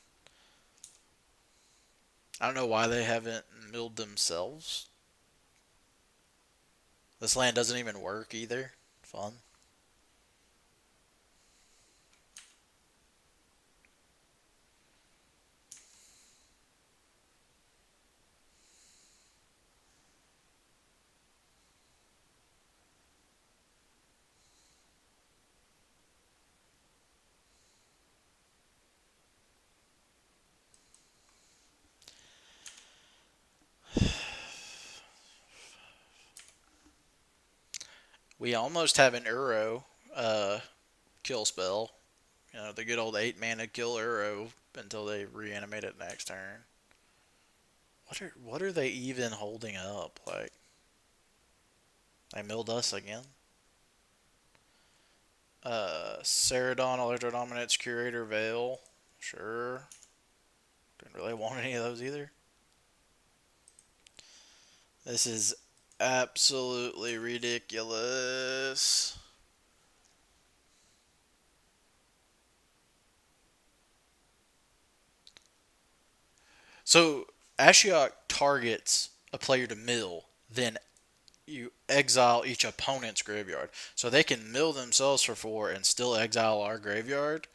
I don't know why they haven't milled themselves. This land doesn't even work either. Fun. We almost have an Uro kill spell. You know, the good old 8 mana kill Uro until they reanimate it next turn. What are they even holding up? Like, they milled us again? Ceradon, Electro Dominance, Curator, Veil. Sure. Didn't really want any of those either. This is absolutely ridiculous. So, Ashiok targets a player to mill, then you exile each opponent's graveyard. So they can mill themselves for 4 and still exile our graveyard.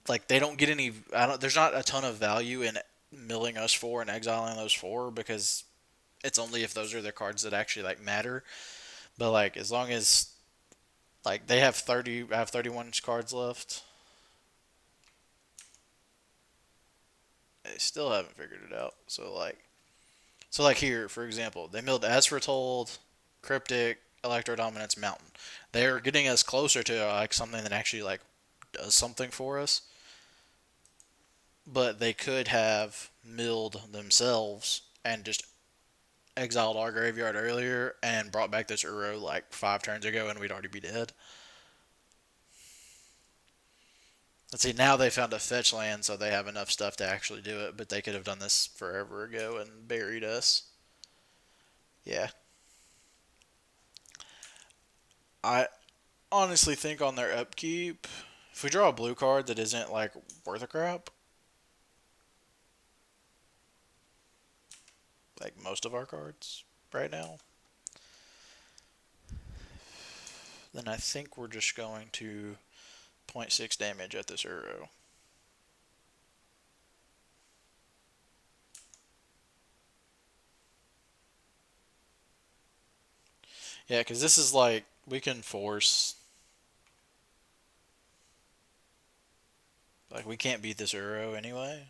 Like, they don't get any. There's not a ton of value in milling us 4 and exiling those 4 because it's only if those are the cards that actually like matter. But like, as long as like they have 30, I have 31 cards left. They still haven't figured it out. So like here, for example, they milled As Foretold, Cryptic, Electro Dominance, Mountain. They're getting us closer to like something that actually like does something for us. But they could have milled themselves and just exiled our graveyard earlier and brought back this Uro like 5 turns ago, and we'd already be dead. Let's see, now they found a fetch land, so they have enough stuff to actually do it, but they could have done this forever ago and buried us. Yeah. I honestly think on their upkeep, if we draw a blue card that isn't like worth a crap, like most of our cards right now, then I think we're just going to 0.6 damage at this Uro. Yeah, because this is like, we can force. Like, we can't beat this Uro anyway.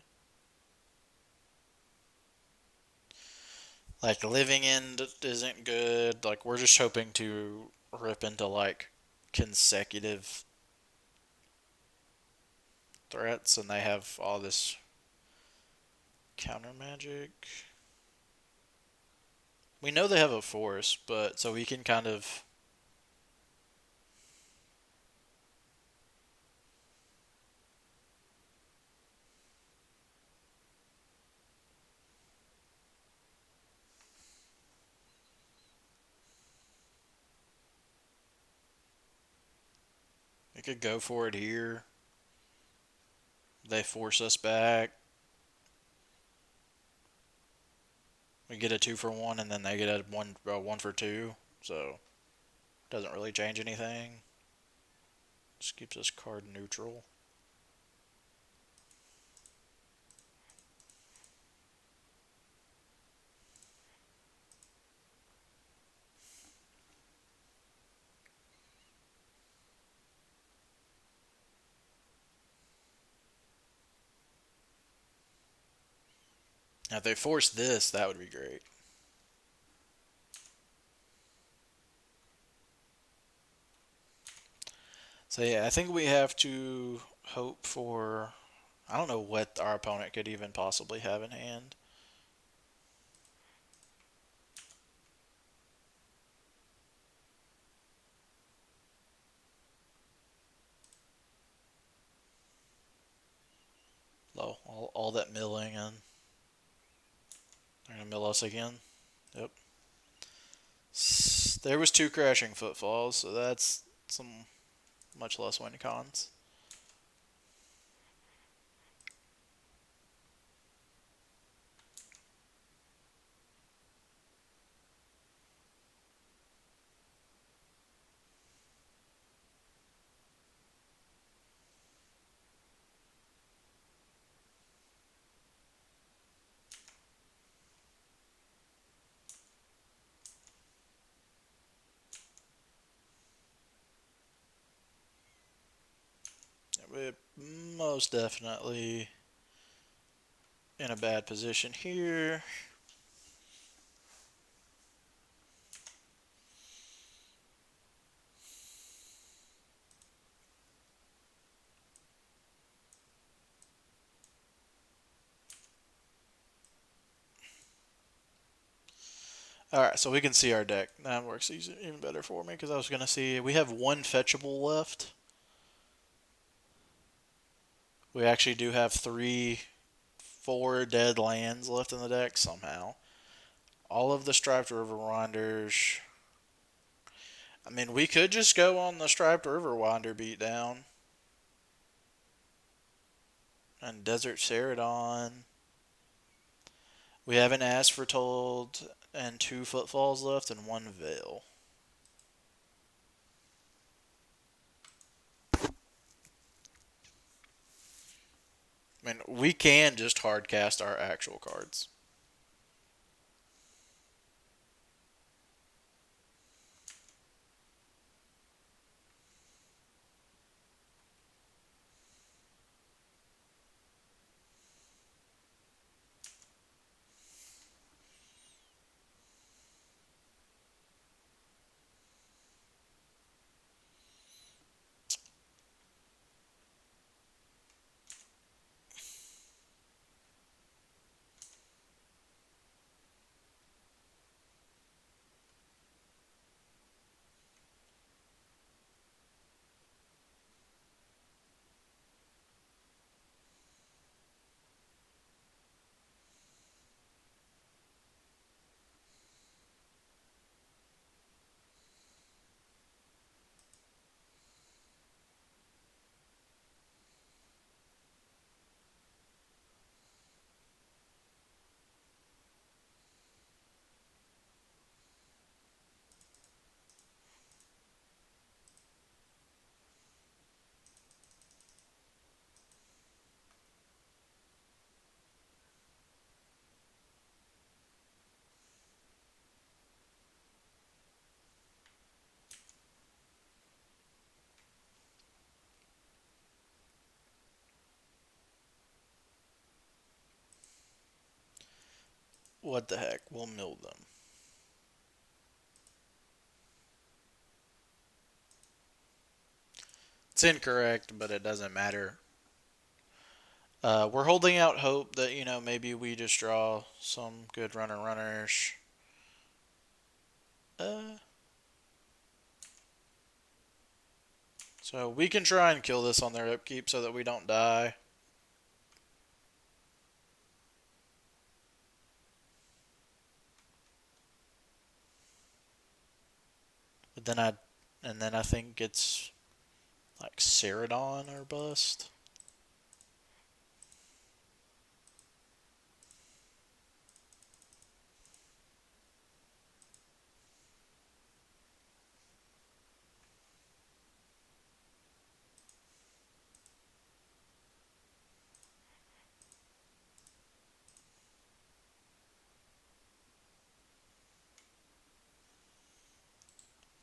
Like, Living End isn't good. Like, we're just hoping to rip into, like, consecutive threats, and they have all this counter magic. We know they have a force, but so we can kind of. We could go for it here. They force us back. We get a 2-for-1, and then they get a 1-for-2. So, doesn't really change anything. Just keeps us card neutral. Now, if they force this, that would be great. So yeah, I think we have to hope for. I don't know what our opponent could even possibly have in hand. Oh, all that milling, and they're gonna mill us again. Yep. There was 2 crashing footfalls, so that's some much less win cons. we're most definitely in a bad position here. Alright, so we can see our deck. That works even better for me because I was going to see we have one fetchable left. We actually do have 4 dead lands left in the deck somehow. All of the Striped River Winders. I mean, we could just go on the Striped River Winder beatdown. And Desert Ceradon. We have an Ask for Told and 2 Footfalls left and 1 Veil. I mean, we can just hard cast our actual cards. What the heck? We'll mill them. It's incorrect, but it doesn't matter. We're holding out hope that, maybe we just draw some good runners. So we can try and kill this on their upkeep so that we don't die. But then I think it's like Ceradon or bust.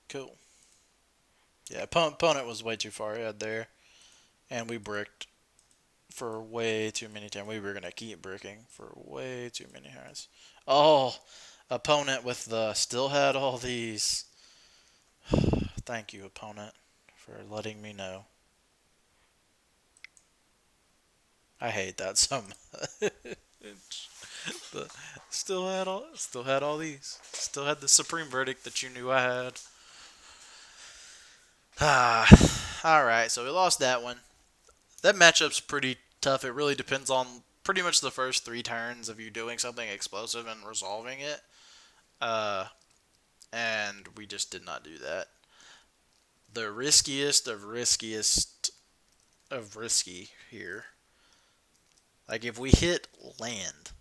Cool. Yeah, opponent was way too far ahead there. And we bricked for way too many times. We were going to keep bricking for way too many times. Oh, opponent with the still had all these. Thank you, opponent, for letting me know. I hate that so much. But still had all these. Still had the supreme verdict that you knew I had. All right, so we lost that one. That matchup's pretty tough. It really depends on pretty much the first 3 turns of you doing something explosive and resolving it. And we just did not do that. The riskiest of risky here. Like if we hit land,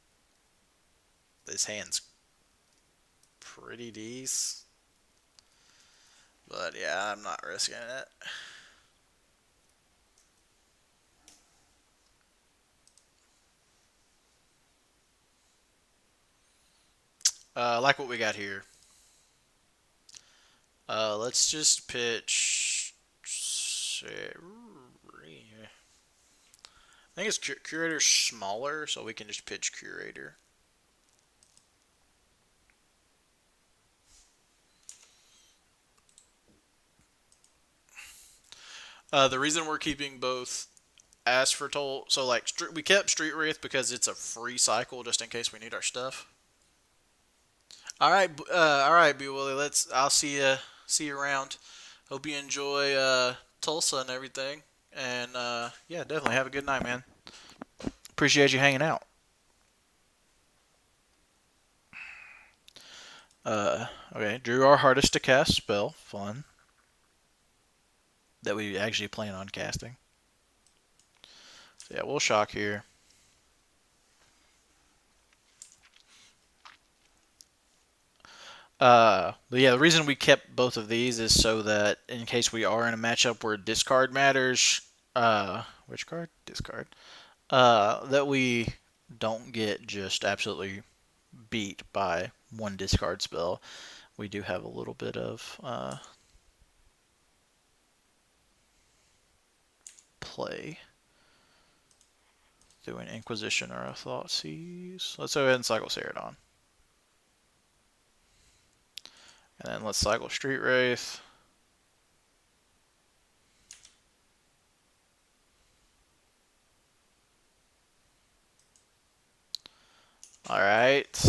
this hand's pretty decent. But yeah, I'm not risking it. Like what we got here. Let's just pitch. think it's Curator's smaller, so we can just pitch Curator. The reason we're keeping both Asphodel, so like we kept Street Wraith because it's a free cycle just in case we need our stuff. All right, B Willie. I'll see you around. Hope you enjoy Tulsa and everything. And yeah, definitely have a good night, man. Appreciate you hanging out. Okay, drew our hardest to cast spell. Fun. That we actually plan on casting. So yeah, we'll shock here. But yeah, the reason we kept both of these is so that in case we are in a matchup where discard matters, which card? Discard. That we don't get just absolutely beat by one discard spell. We do have a little bit of play through an Inquisition or a Thoughtseize. Let's go ahead and cycle Ceradon. And then let's cycle Street Wraith. Alright.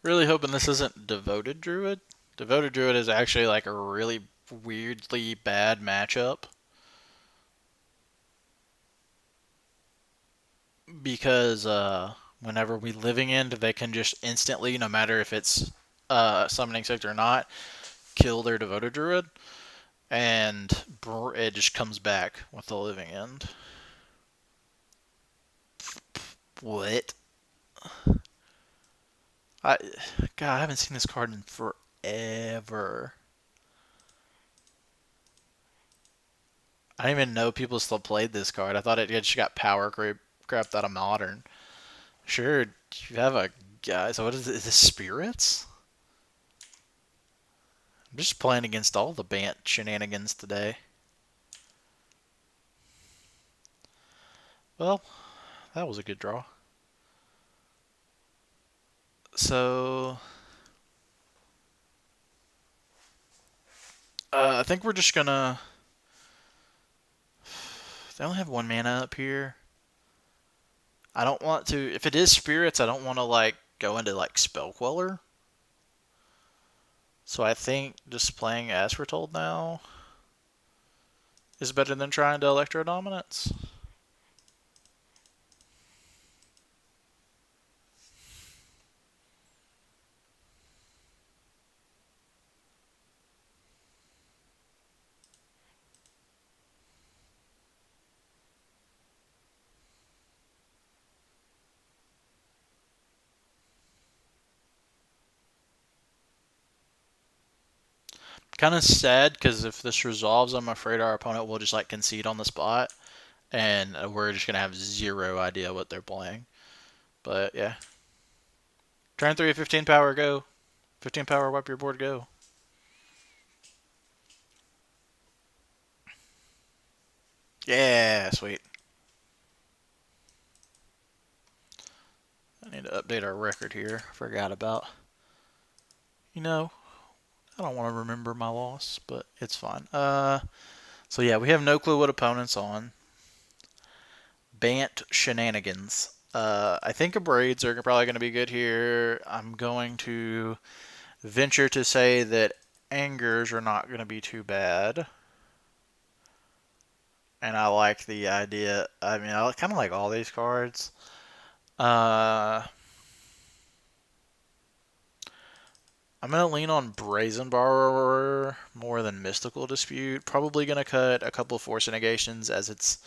Really hoping this isn't Devoted Druid. Devoted Druid is actually like a really weirdly bad matchup. Because whenever we Living End, they can just instantly, no matter if it's Summoning Sector or not, kill their Devoted Druid. And it just comes back with the Living End. What? God, I haven't seen this card in forever. I didn't even know people still played this card. I thought it just got power crapped out of Modern. Sure, you have a guy. So what is it? Is this Spirits? I'm just playing against all the Bant shenanigans today. Well, that was a good draw. So I think we're just gonna. They only have 1 mana up here. I don't want to. If it is Spirits, I don't want to like go into like Spell Queller. So I think just playing Asphodel now is better than trying to Electro Dominance. Kind of sad because if this resolves, I'm afraid our opponent will just like concede on the spot, and we're just gonna have zero idea what they're playing. But yeah, turn 3, 15 power, go. 15 power, wipe your board, go. Yeah, sweet. I need to update our record here. Forgot about. You know, I don't want to remember my loss, but it's fine. So yeah, we have no clue what opponent's on. Bant Shenanigans. I think Abrades are probably going to be good here. I'm going to venture to say that Angers are not going to be too bad. And I like the idea. I mean, I kind of like all these cards. I'm going to lean on Brazen Borrower more than Mystical Dispute. Probably going to cut a couple Force Negations as it's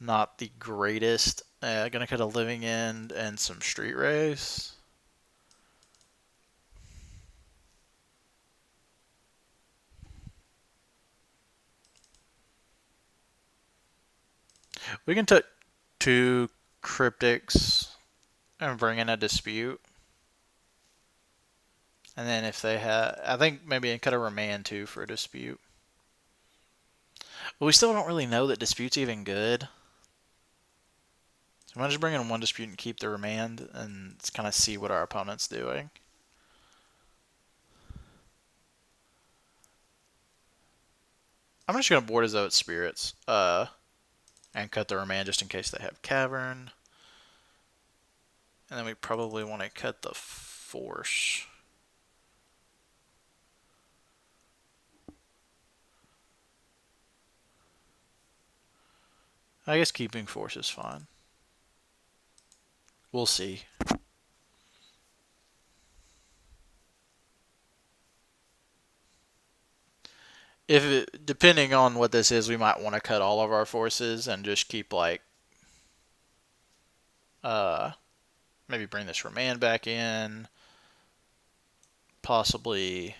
not the greatest. Going to cut a Living End and some Street Race. We can cut 2 Cryptics and bring in a Dispute. And then if they have, I think maybe cut a Remand too for a Dispute. But we still don't really know that Dispute's even good. So I'm going to just bring in one Dispute and keep the Remand and kind of see what our opponent's doing. I'm just going to board as though it's Spirits. And cut the Remand just in case they have Cavern. And then we probably want to cut the Force. I guess keeping Force is fine. We'll see. Depending on what this is, we might want to cut all of our forces and just keep like maybe bring this Remand back in. Possibly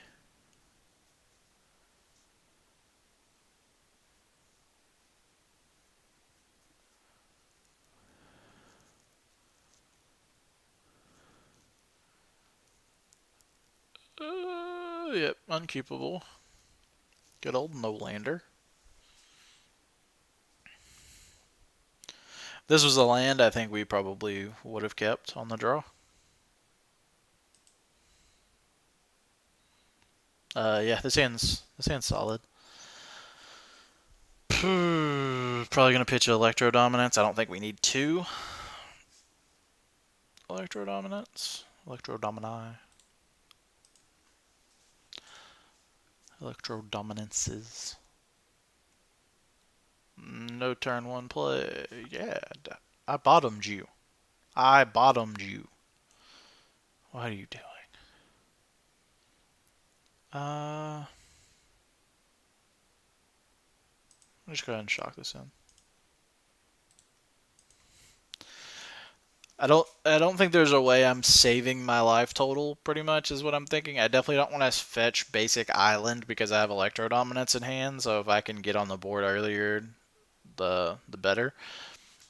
yep, unkeepable. Good old no-lander. This was a land I think we probably would have kept on the draw. Yeah, this hand's solid. Probably gonna pitch Electro Dominance. I don't think we need 2 Electro Dominance. Electro Domini. Electro Dominances. No turn 1 play. Yeah, I bottomed you. I bottomed you. What are you doing? I'll just go ahead and shock this in. I don't think there's a way I'm saving my life total, pretty much, is what I'm thinking. I definitely don't want to fetch basic island because I have Electro Dominance in hand, so if I can get on the board earlier, the better.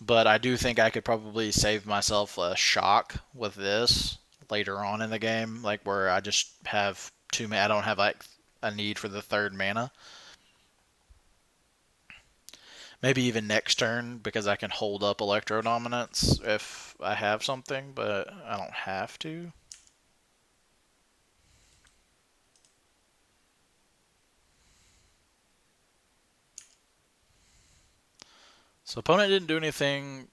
But I do think I could probably save myself a shock with this later on in the game, like where I just have 2 mana. I don't have like a need for the 3rd mana. Maybe even next turn because I can hold up Electro Dominance if I have something, but I don't have to. So opponent didn't do anything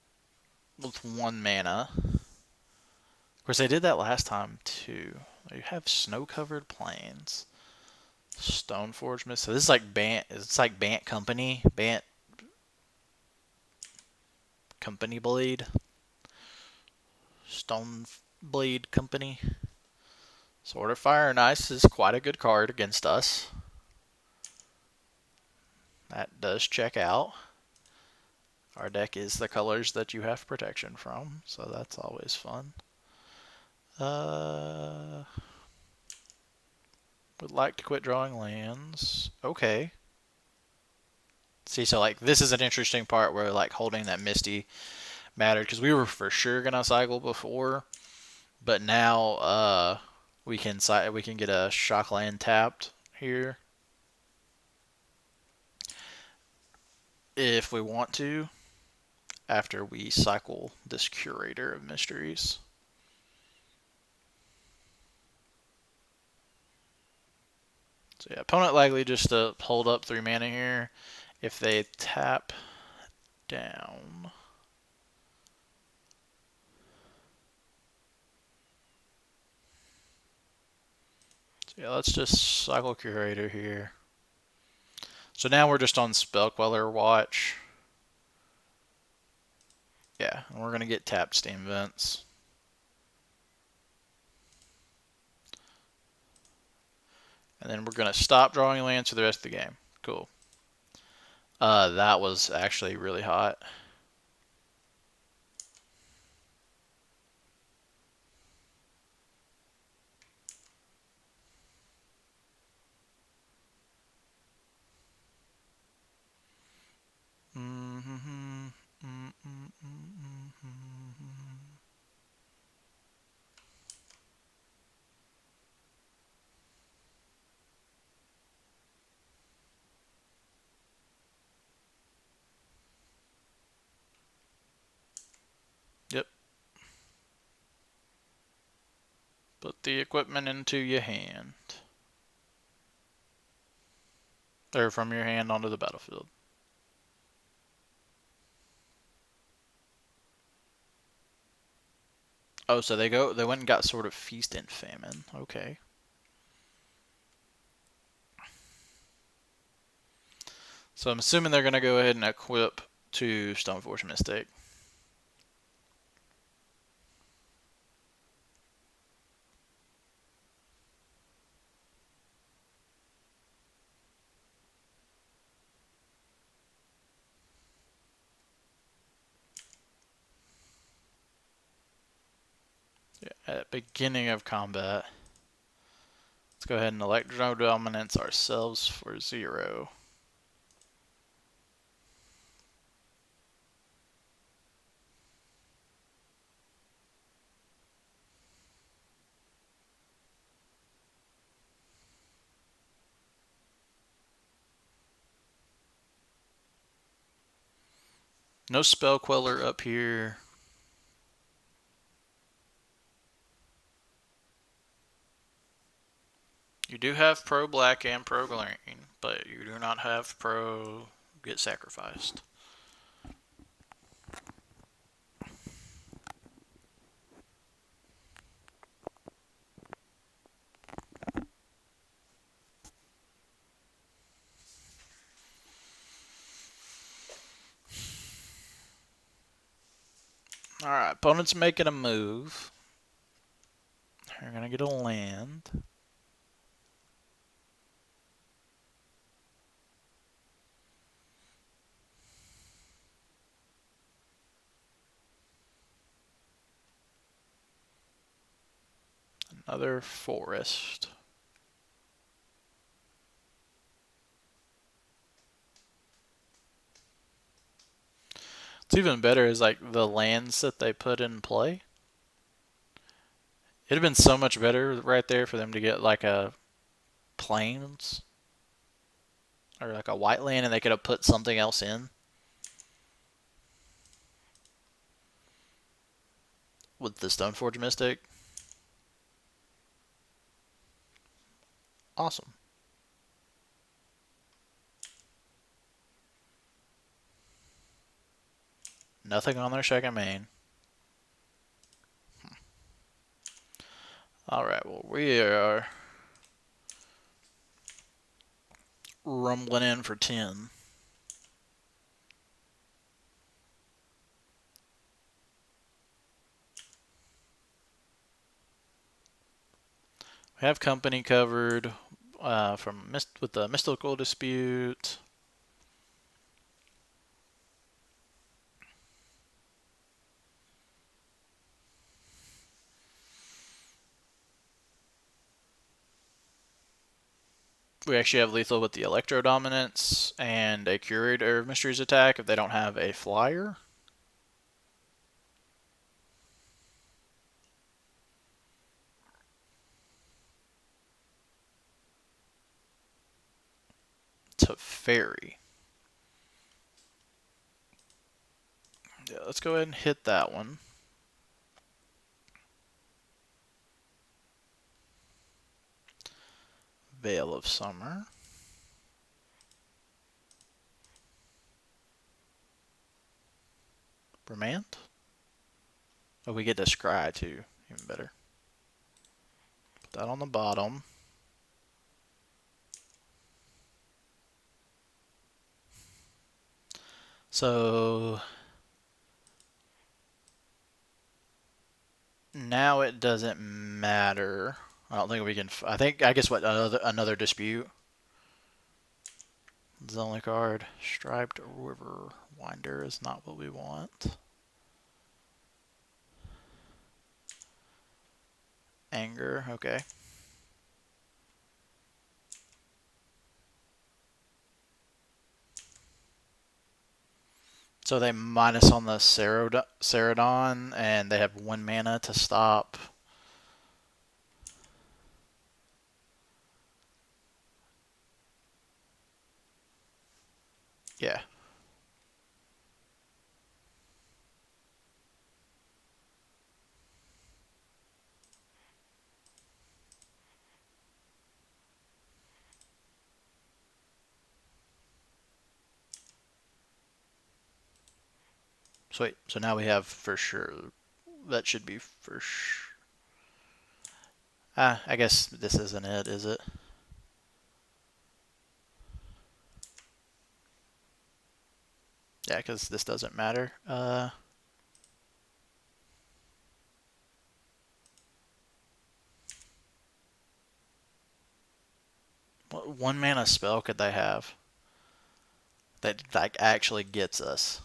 with 1 mana. Of course, they did that last time too. You have snow-covered plains, Stoneforge Mist. So this is like Bant. It's like Bant Company, Bant Company Blade, Stone Blade Company. Sword of Fire and Ice is quite a good card against us. That does check out. Our deck is the colors that you have protection from, so that's always fun. Would like to quit drawing lands. Okay. See, so like this is an interesting part where like holding that Misty mattered because we were for sure gonna cycle before, but now we can get a shock land tapped here if we want to after we cycle this Curator of Mysteries. So yeah, opponent likely just to hold up 3 mana here. If they tap down, so yeah, let's just cycle Curator here. So now we're just on Spell Queller watch. Yeah, and we're gonna get tapped Steam Vents. And then we're gonna stop drawing lands for the rest of the game. Cool. That was actually really hot. Put the equipment into your hand. Or from your hand onto the battlefield. Oh, so they went and got sort of feast and famine. Okay. So I'm assuming they're gonna go ahead and equip to Stoneforge Mystic. Yeah, at beginning of combat. Let's go ahead and Electro Dominance ourselves for 0. No Spell Queller up here. You do have Pro Black and Pro Green, but you do not have Pro Get Sacrificed. Alright, opponent's making a move. They're going to get a land. Another forest. What's even better is like the lands that they put in play. It'd have been so much better right there for them to get like a plains or like a white land, and they could have put something else in with the Stoneforge Mystic. Awesome. Nothing on their second main. Alright, well, we are rumbling in for 10. We have company covered with the Mystical Dispute. We actually have lethal with the Electro Dominance and a Curator of Mysteries attack if they don't have a flyer. Teferi. Yeah, let's go ahead and hit that one. Veil of Summer. Remand. Oh, we get to scry too. Even better. Put that on the bottom. So now it doesn't matter. I don't think we can. I guess what another dispute. It's the only card. Striped River Winder is not what we want. Anger, okay. So they minus on the Ceradon, and they have 1 mana to stop. Yeah. Sweet. So now we have for sure. That should be for sure. I guess this isn't it, is it? Yeah, because this doesn't matter. What 1 mana spell could they have that like actually gets us?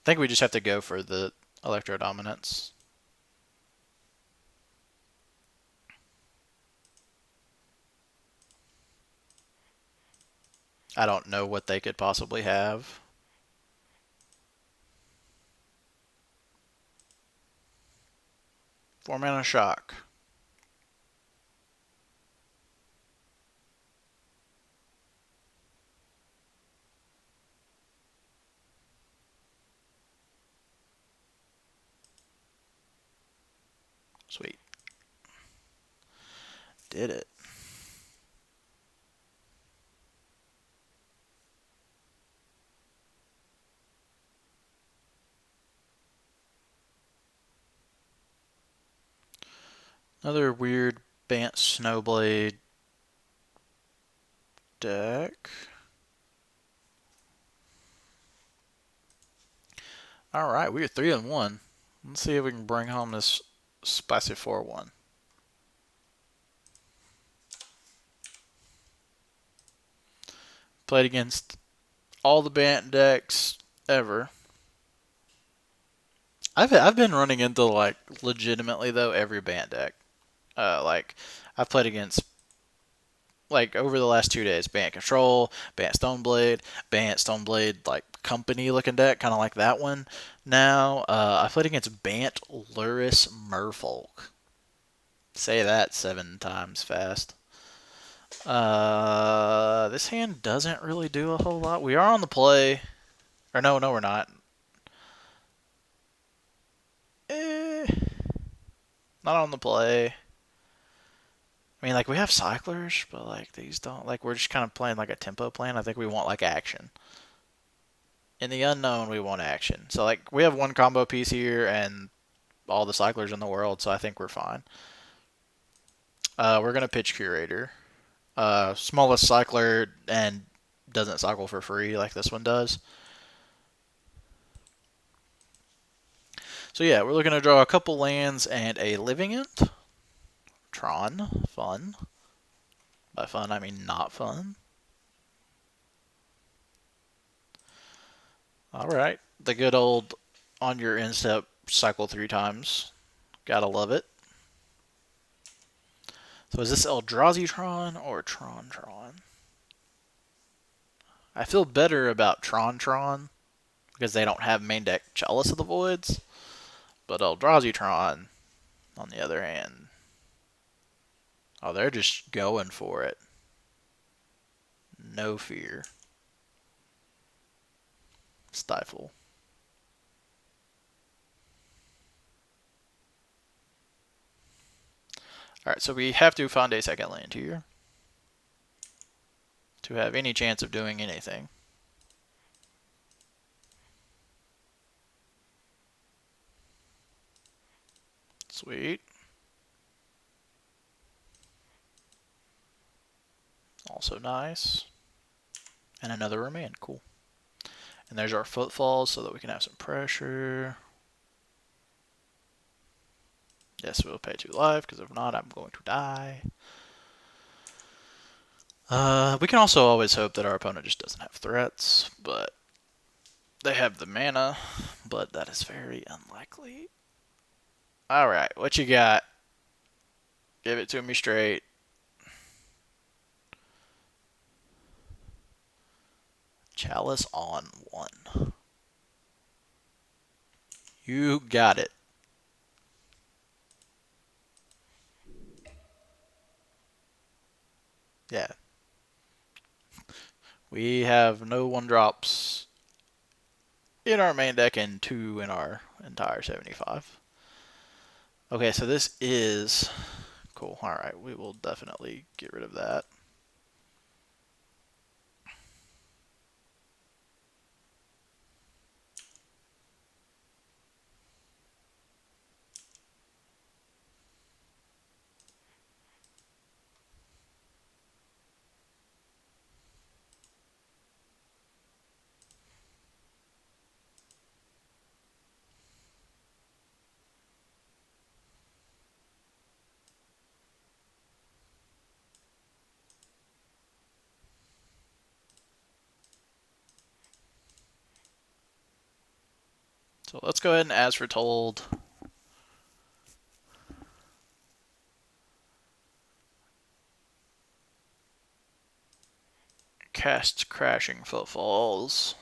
I think we just have to go for the Electro Dominance. I don't know what they could possibly have. Four mana shock. Sweet. Did it. Another weird Bant Snowblade deck. Alright, we are 3-1. Let's see if we can bring home this spicy 4-1. Played against all the Bant decks ever. I've been running into like legitimately though every Bant deck. Like I've played against like over the last 2 days, Bant Control, Bant Stoneblade like company looking deck, kind of like that one. Now I played against Bant Luris Merfolk. Say that 7 times fast. This hand doesn't really do a whole lot. We are on the play. Or no, we're not. Not on the play. I mean, like, we have cyclers, but, like, these don't. Like, we're just kind of playing, like, a tempo plan. I think we want, like, action. In the unknown, we want action. So, like, we have one combo piece here and all the cyclers in the world, so I think we're fine. We're going to pitch Curator. Smallest cycler and doesn't cycle for free like this one does. So yeah, we're looking to draw a couple lands and a Living End. Tron, fun. By fun, I mean not fun. Alright, the good old on your end step cycle 3 times. Gotta love it. So is this Eldrazi Tron or Tron? I feel better about Tron because they don't have main deck Chalice of the Voids. But Eldrazi Tron, on the other hand, oh, they're just going for it. No fear. Stifle. Alright, so we have to find a second land here to have any chance of doing anything. Sweet. Also nice. And another remand. Cool. And there's our footfalls so that we can have some pressure. Yes, we'll pay 2 life, because if not, I'm going to die. We can also always hope that our opponent just doesn't have threats, but they have the mana, but that is very unlikely. Alright, what you got? Give it to me straight. Chalice on 1. You got it. Yeah. We have no 1-drops in our main deck and 2 in our entire 75. Okay, so this is Cool. Alright, we will definitely get rid of that. So let's go ahead and as foretold. Cast Crashing Footfalls.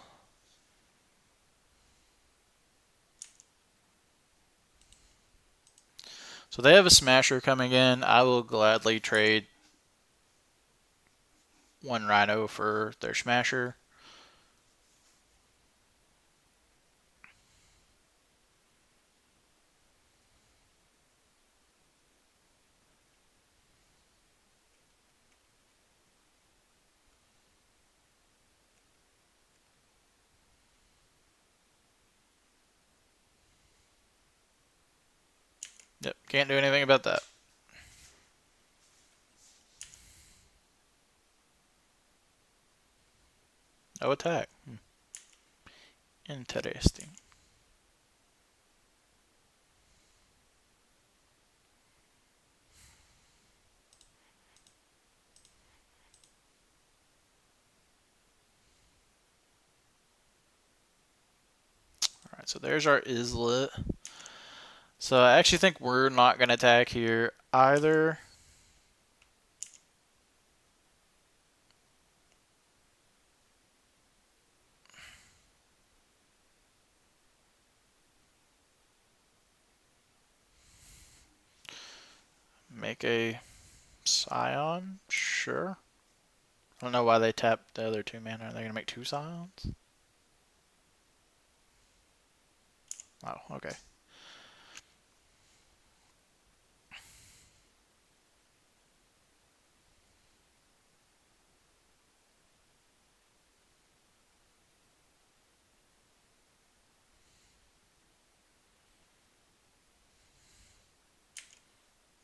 So they have a Smasher coming in. I will gladly trade one Rhino for their Smasher. Yep, can't do anything about that. No attack. Interesting. Alright, so there's our IZZET. So I actually think we're not going to attack here either. Make a Scion? Sure. I don't know why they tapped the other 2 mana. Are they going to make 2 Scions? Oh, okay.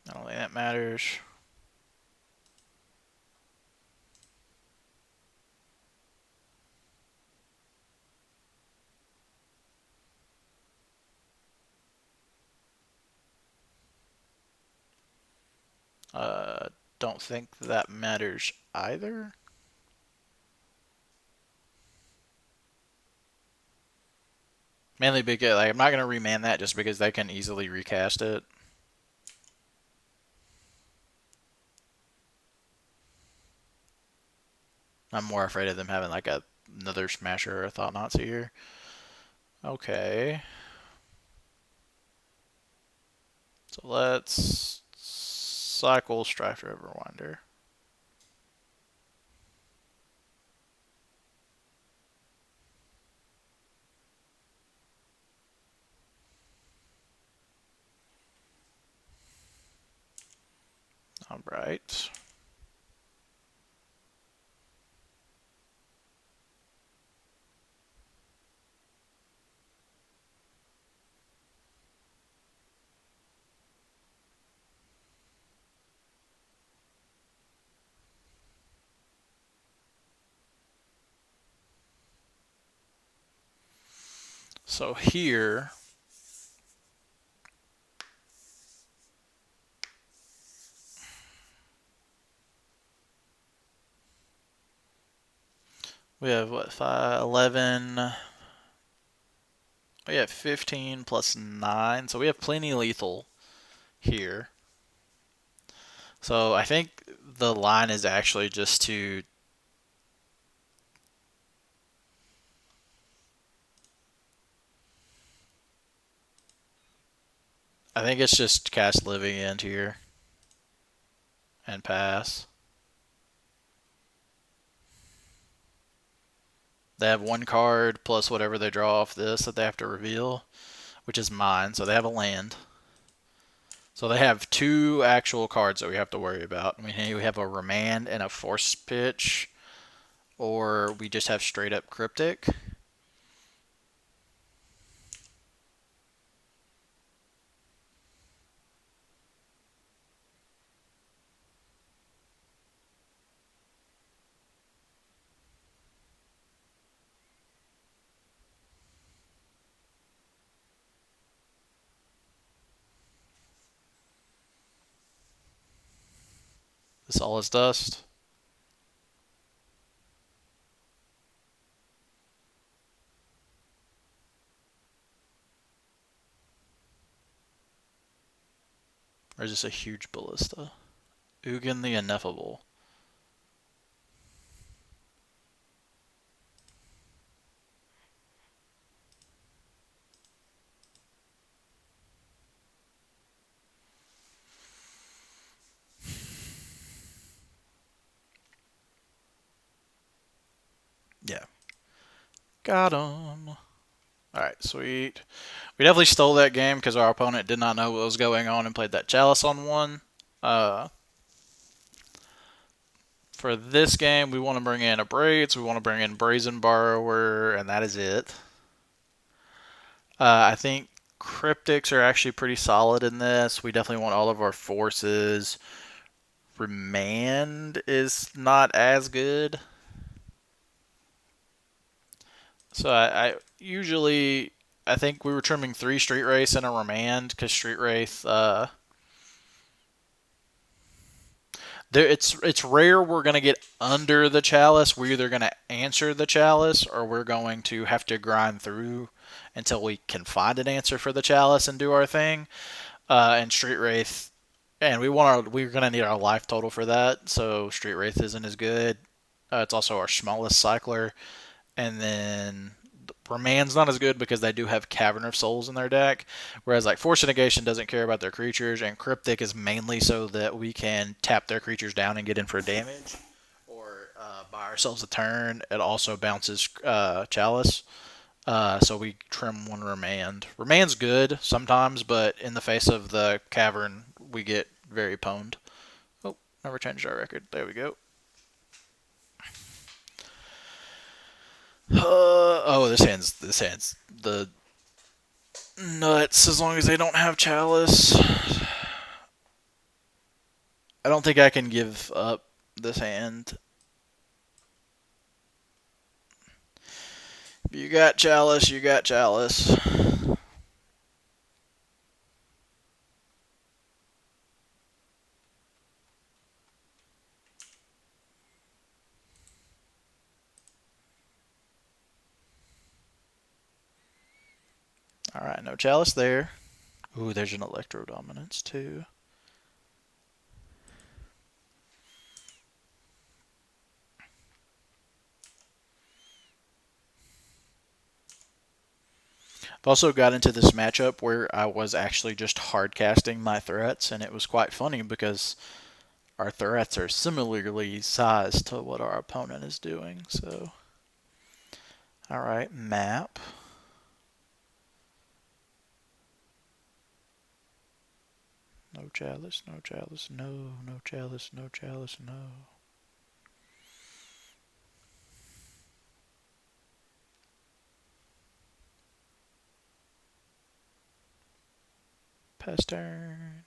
I don't think that matters. Don't think that matters either. Mainly because I'm not gonna remand that just because they can easily recast it. I'm more afraid of them having like another Smasher or a Thought Nazi here. Okay. So let's cycle Strife Everwinder. Alright. So here, we have what, 5, 11. We have 15 plus 9, so we have plenty lethal here. So I think the line is actually just to I think it's just cast Living End here and pass. They have 1 card plus whatever they draw off this that they have to reveal, which is mine, so they have a land. So they have two actual cards that we have to worry about. I mean, we have a Remand and a Force Pitch, or we just have straight up Cryptic. This all is dust. Or is this a huge ballista? Ugin the Ineffable. Yeah. Got him. Alright, sweet. We definitely stole that game because our opponent did not know what was going on and played that Chalice on one. For this game, we want to bring in a Braids, we want to bring in Brazen Borrower, and that is it. I think Cryptics are actually pretty solid in this. We definitely want all of our forces. Remand is not as good. So I usually, I think we were trimming 3 Street Wraiths and a Remand because Street Wraith, it's rare we're gonna get under the Chalice. We're either gonna answer the Chalice or we're going to have to grind through until we can find an answer for the Chalice and do our thing. And Street Wraith, and we're gonna need our life total for that. So Street Wraith isn't as good. It's also our smallest cycler, and then Remand's not as good because they do have Cavern of Souls in their deck, whereas like Force Negation doesn't care about their creatures, and Cryptic is mainly so that we can tap their creatures down and get in for damage, or buy ourselves a turn. It also bounces Chalice, so we trim one Remand. Remand's good sometimes, but in the face of the Cavern, we get very pwned. Oh, never changed our record. There we go. Oh, this hand's the nuts. As long as they don't have Chalice, I don't think I can give up this hand. You got Chalice. You got Chalice. All right, no Chalice there. Ooh, there's an Electro Dominance too. I've also got into this matchup where I was actually just hard casting my threats, and it was quite funny because our threats are similarly sized to what our opponent is doing. So, all right, map. No Chalice, no Chalice, no Chalice, no Chalice, no. Pass turn.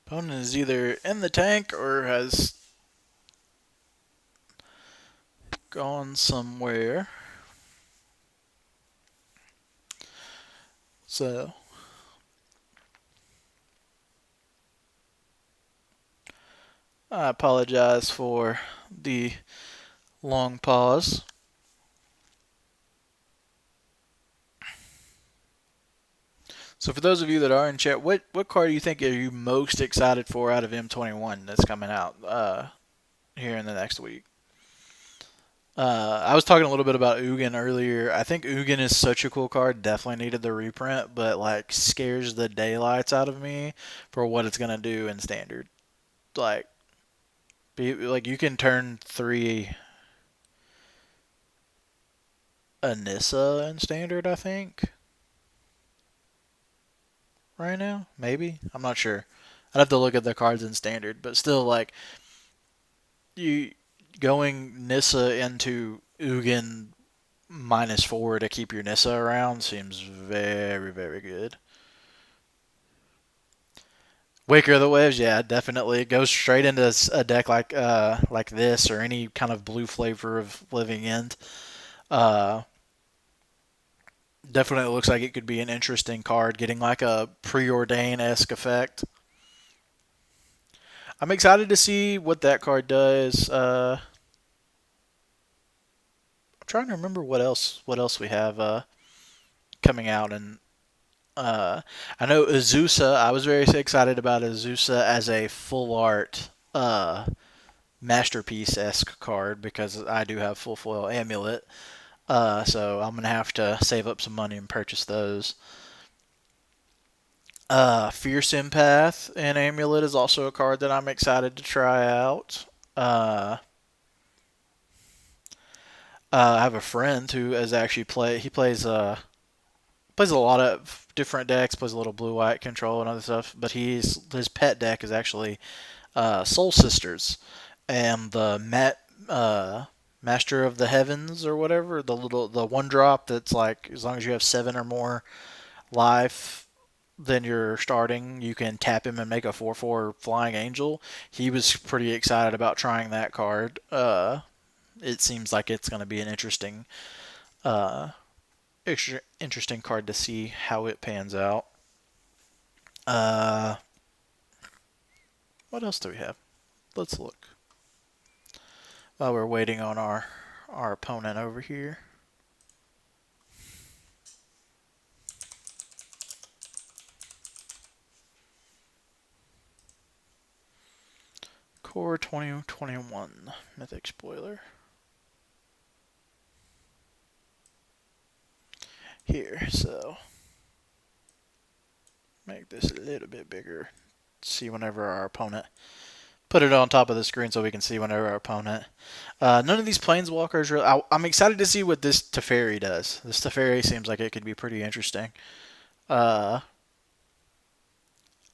Opponent is either in the tank or has gone somewhere. So I apologize for the long pause. So for those of you that are in chat, what card do you think are you most excited for out of M21 that's coming out here in the next week? I was talking a little bit about Ugin earlier. I think Ugin is such a cool card. Definitely needed the reprint, but like scares the daylights out of me for what it's gonna do in standard. Like, like you can turn 3 Anissa in standard. I think right now, maybe I'm not sure. I'd have to look at the cards in standard, but still, like you going Nissa into Ugin -4 to keep your Nissa around seems very, very good. Waker of the Waves, yeah, definitely. It goes straight into a deck like this or any kind of blue flavor of Living End. Uh, Definitely looks like it could be an interesting card, getting like a preordain-esque effect. I'm excited to see what that card does. I'm trying to remember what else we have coming out, and I know Azusa. I was very excited about Azusa as a full art masterpiece esque card because I do have full foil amulet. So I'm gonna have to save up some money and purchase those. Fierce Empath and Amulet is also a card that I'm excited to try out. Uh, I have a friend who has actually He plays a lot of different decks. Plays a little blue white control and other stuff. But his pet deck is actually Soul Sisters, and the Master of the Heavens or whatever, the one drop that's like as long as you have 7 or more life, then you're starting. You can tap him and make a 4/4 Flying Angel. He was pretty excited about trying that card. It seems like it's going to be an uh, interesting card to see how it pans out. Uh, what else do we have? Let's look while we're waiting on our opponent over here. Core 2021 Mythic Spoiler. Here, so make this a little bit bigger. See whenever our opponent. Put it on top of the screen so we can see whenever our opponent. None of these planeswalkers. I'm excited to see what this Teferi does. This Teferi seems like it could be pretty interesting.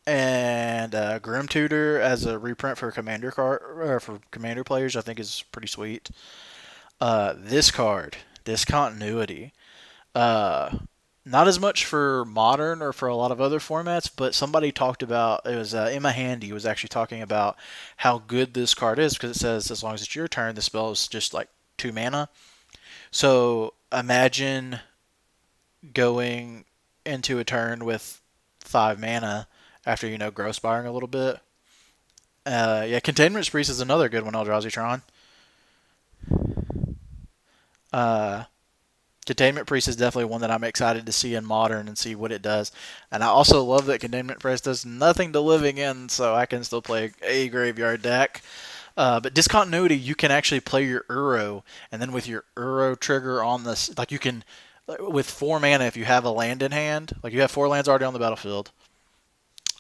And Grim Tutor as a reprint for commander card or for commander players, I think is pretty sweet. This card, Discontinuity. Not as much for modern or for a lot of other formats, but somebody talked about it was Emma Handy was actually talking about how good this card is because it says as long as it's your turn, the spell is just like 2 mana. So imagine going into a turn with 5 mana after growth spiring a little bit. Yeah, Containment Priest is another good one, Eldrazi Tron. Uh, Containment Priest is definitely one that I'm excited to see in Modern and see what it does. And I also love that Containment Priest does nothing to Living End, so I can still play a graveyard deck. But Discontinuity, you can actually play your Uro, and then with your Uro trigger on this, like you can, with 4 mana, if you have a land in hand, like you have 4 lands already on the battlefield,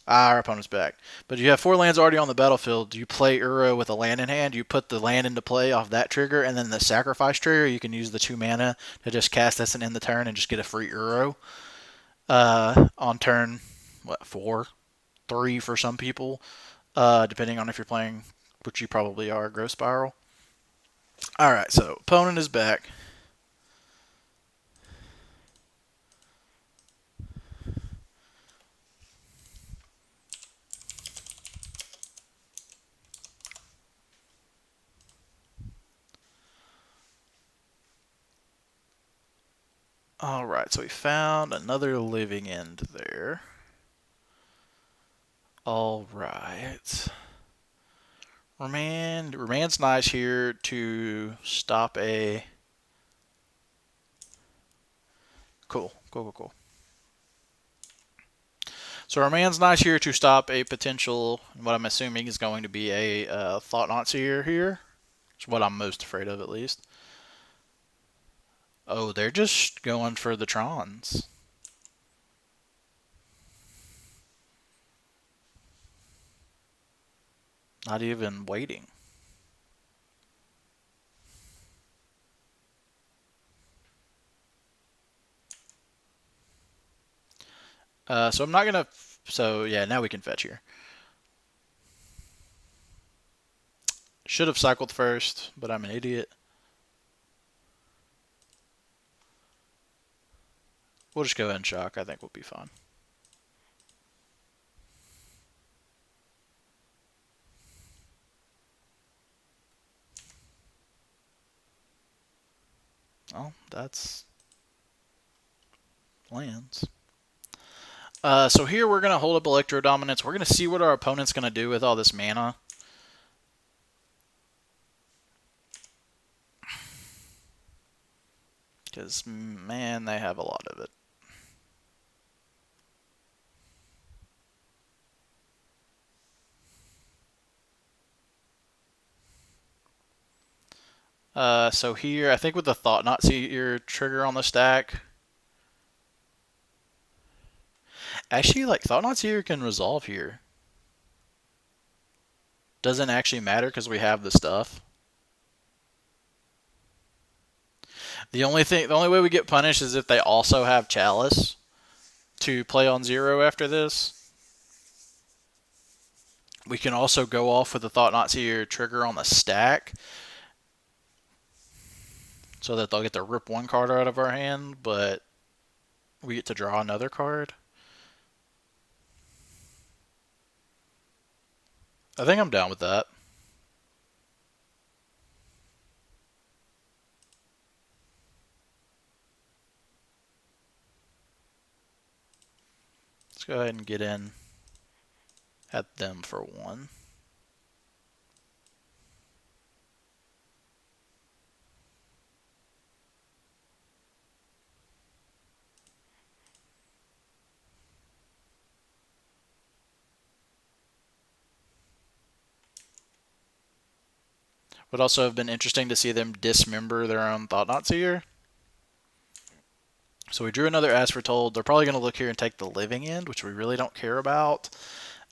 our opponent's back. But you have 4 lands already on the battlefield. You play Uro with a land in hand. You put the land into play off that trigger, and then the sacrifice trigger, you can use the 2 mana to just cast this and end the turn and just get a free Uro on turn, 4? 3 for some people, depending on if you're playing, which you probably are, Growth Spiral. Alright, so opponent is back. Alright, so we found another living end there. Alright. Remain's nice here to stop a... Cool. So Remain's nice here to stop a potential, what I'm assuming is going to be a Thought-Knot Seer here. It's what I'm most afraid of, at least. Oh, they're just going for the Trons. Not even waiting. So I'm not gonna. So yeah, now we can fetch here. Should have cycled first, but I'm an idiot. We'll just go ahead and shock. I think we'll be fine. Oh, that's lands. So here we're going to hold up Electro Dominance. We're going to see what our opponent's going to do with all this mana. Because, man, they have a lot of it. So here, I think with the Thought-Knot Seer trigger on the stack... Actually, like, Thought-Knot Seer can resolve here. Doesn't actually matter because we have the stuff. The only way we get punished is if they also have Chalice to play on 0 after this. We can also go off with the Thought-Knot Seer trigger on the stack, so that they'll get to rip one card out of our hand, but we get to draw another card. I think I'm down with that. Let's go ahead and get in at them for one. Would also have been interesting to see them dismember their own Thought-Knot Seer. So we drew another As Foretold. They're probably going to look here and take the Living End, which we really don't care about.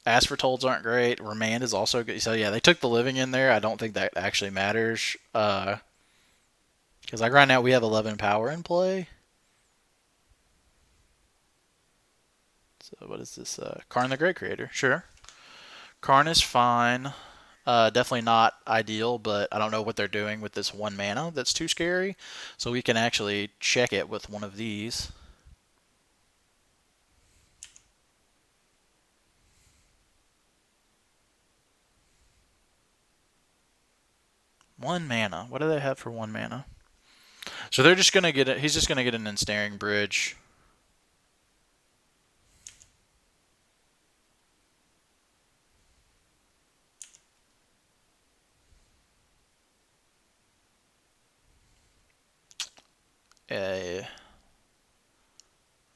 As Fortolds aren't great. Remand is also good. So yeah, they took the Living End there. I don't think that actually matters. Because like right now we have 11 power in play. So what is this? Karn the Great Creator. Sure. Karn is fine. Definitely not ideal, but I don't know what they're doing with this 1 mana that's too scary. So we can actually check it with one of these. One mana. What do they have for 1 mana? So they're just gonna get it. He's just gonna get an Ensnaring Bridge.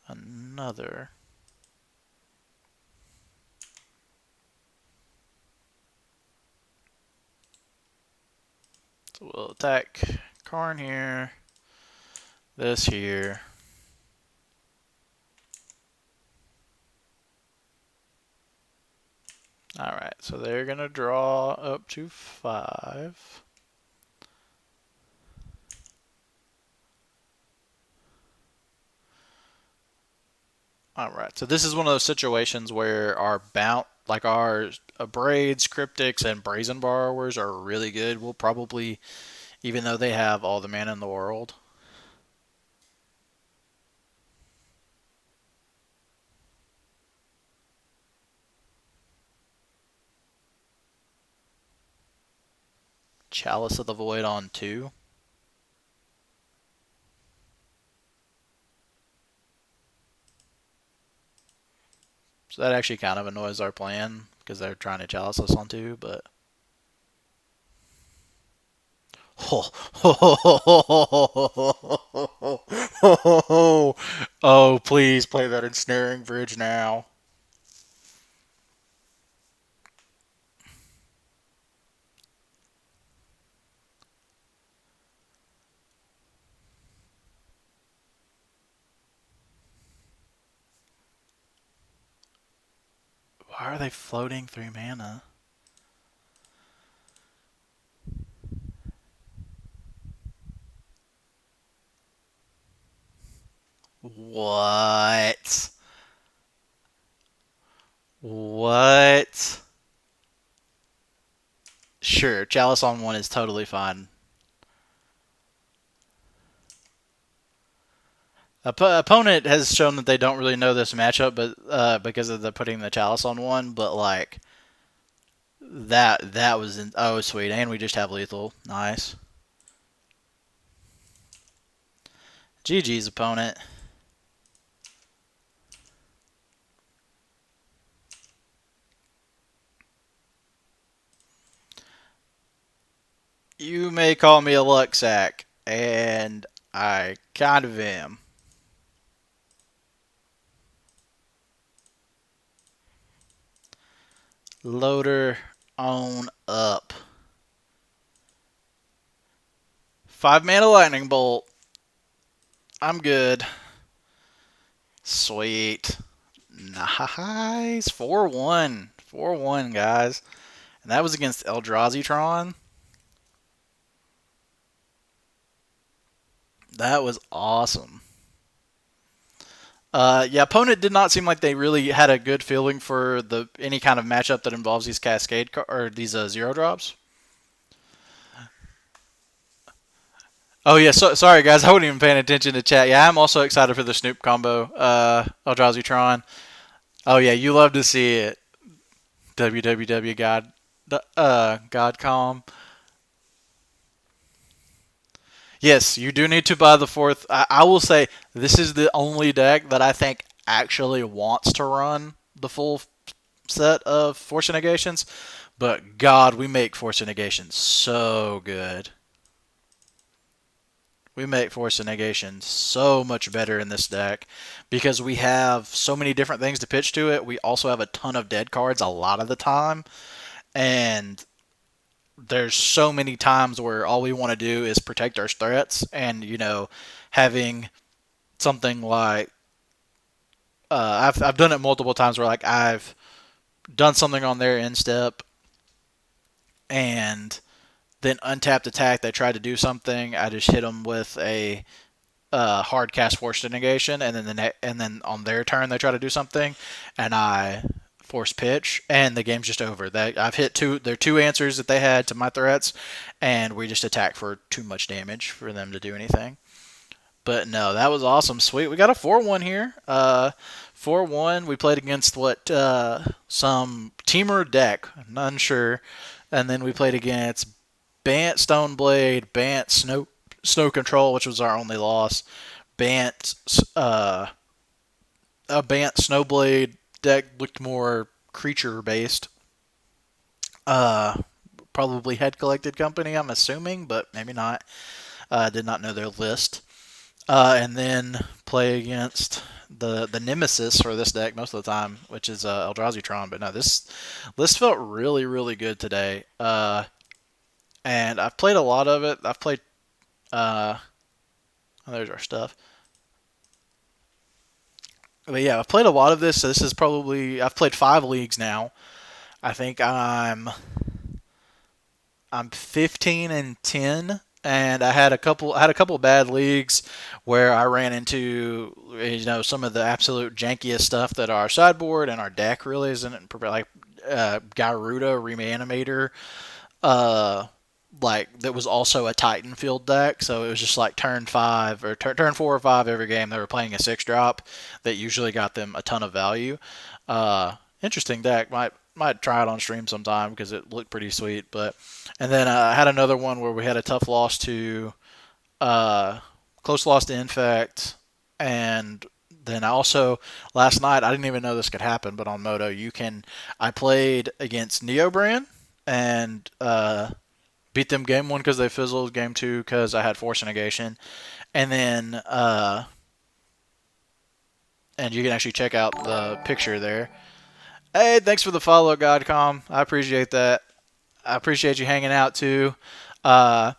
Another. So we'll attack Karn here. This here. Alright, so they're going to draw up to 5. Alright, so this is one of those situations where our Braids, Cryptics, and Brazen Borrowers are really good. We'll probably, even though they have all the mana in the world. Chalice of the Void on 2. So that actually kind of annoys our plan because they're trying to chalice us on 2, but. Oh, please play that ensnaring bridge now. Why are they floating 3 mana? What? What? Sure, chalice on 1 is totally fine. Opponent has shown that they don't really know this matchup, but because of the putting the chalice on 1, but like that was oh sweet, and we just have lethal. Nice. GG's opponent. You may call me a luck sack, and I kind of am. Loader on up. 5 mana lightning bolt. I'm good. Sweet. Nice. 4-1. 4-1, guys. And that was against Eldrazi. That was awesome. Yeah, opponent did not seem like they really had a good feeling for any kind of matchup that involves these cascade or these 0-drops. Oh yeah, sorry guys, I wasn't even paying attention to chat. Yeah, I'm also excited for the Snoop combo. Eldrazi. Oh yeah, you love to see it. www God, Godcom. Yes, you do need to buy the 4th. I will say this is the only deck that I think actually wants to run the full set of Force Negations. But God, we make Force Negations so good. We make Force Negation so much better in this deck because we have so many different things to pitch to it. We also have a ton of dead cards a lot of the time. And there's so many times where all we want to do is protect our threats, and having something like I've done it multiple times where like I've done something on their end step and then untapped attack, they try to do something, I just hit them with a hard cast Force Negation, and then on their turn they try to do something, and I force pitch, and the game's just over. I've hit their 2 answers that they had to my threats, and we just attack for too much damage for them to do anything. But no, that was awesome. Sweet. We got a 4-1 here. 4-1. We played against some teamer deck, I'm unsure, and then we played against Bant Stoneblade, Bant Snow Control, which was our only loss. Bant a Bant Snowblade deck looked more creature based. Probably Head Collected Company, I'm assuming, but maybe not. Did not know their list. And then play against the nemesis for this deck most of the time, which is Eldrazi. But no, this list felt really, really good today. And I've played a lot of it. I've played. Oh, there's our stuff. But yeah, I've played a lot of this. So this is probably I've played 5 leagues now. I think I'm 15-10, and I had a couple bad leagues where I ran into some of the absolute jankiest stuff that our sideboard and our deck really isn't, like Garuda Reanimator. Like that was also a Titan field deck, so it was just like turn 5 or turn 4 or 5 every game they were playing a 6-drop that usually got them a ton of value. Interesting deck. Might try it on stream sometime because it looked pretty sweet. And then I had another one where we had a tough loss to close loss to Infect, and then I also last night I didn't even know this could happen, but on Moto I played against Neobrand and beat them game one because they fizzled, game two because I had force negation, and then and you can actually check out the picture there. Hey, thanks for the follow, Godcom. I appreciate that. I appreciate you hanging out too. Uh,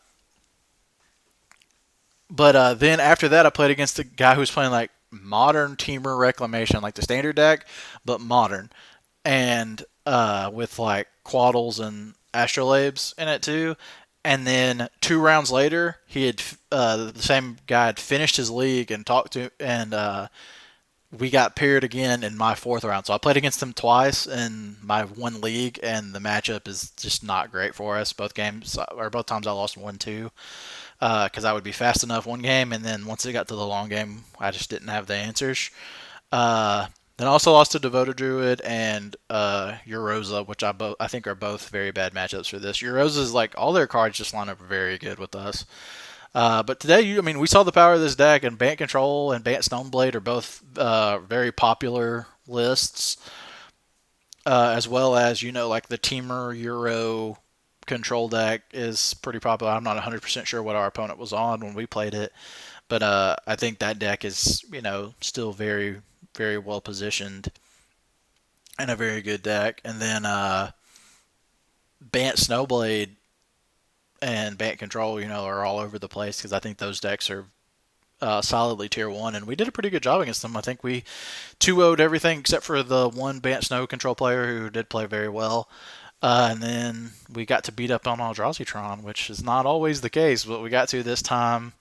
but then after that, I played against a guy who was playing like modern Teamer Reclamation, like the standard deck, but modern, and with like Quaddles and Astrolabes in it too. And then 2 rounds later, he had the same guy had finished his league and talked to, and we got paired again in my 4th round. So I played against him twice in my one league, and the matchup is just not great for us. Both times I lost 1-2 because I would be fast enough one game, and then once it got to the long game, I just didn't have the answers. Then I also lost to Devoted Druid and Eurosa, which I think are both very bad matchups for this. Eurosa's like all their cards just line up very good with us. But today, we saw the power of this deck, and Bant Control and Bant Stoneblade are both very popular lists, as well as, like the Teamer Euro control deck is pretty popular. I'm not 100% sure what our opponent was on when we played it, but I think that deck is, still very, very well positioned and a very good deck. And then Bant Snowblade and Bant Control, are all over the place because I think those decks are solidly tier 1, and we did a pretty good job against them. I think we 2-0'd everything except for the one Bant Snow Control player who did play very well. And then we got to beat up on Eldrazi, which is not always the case, but we got to this time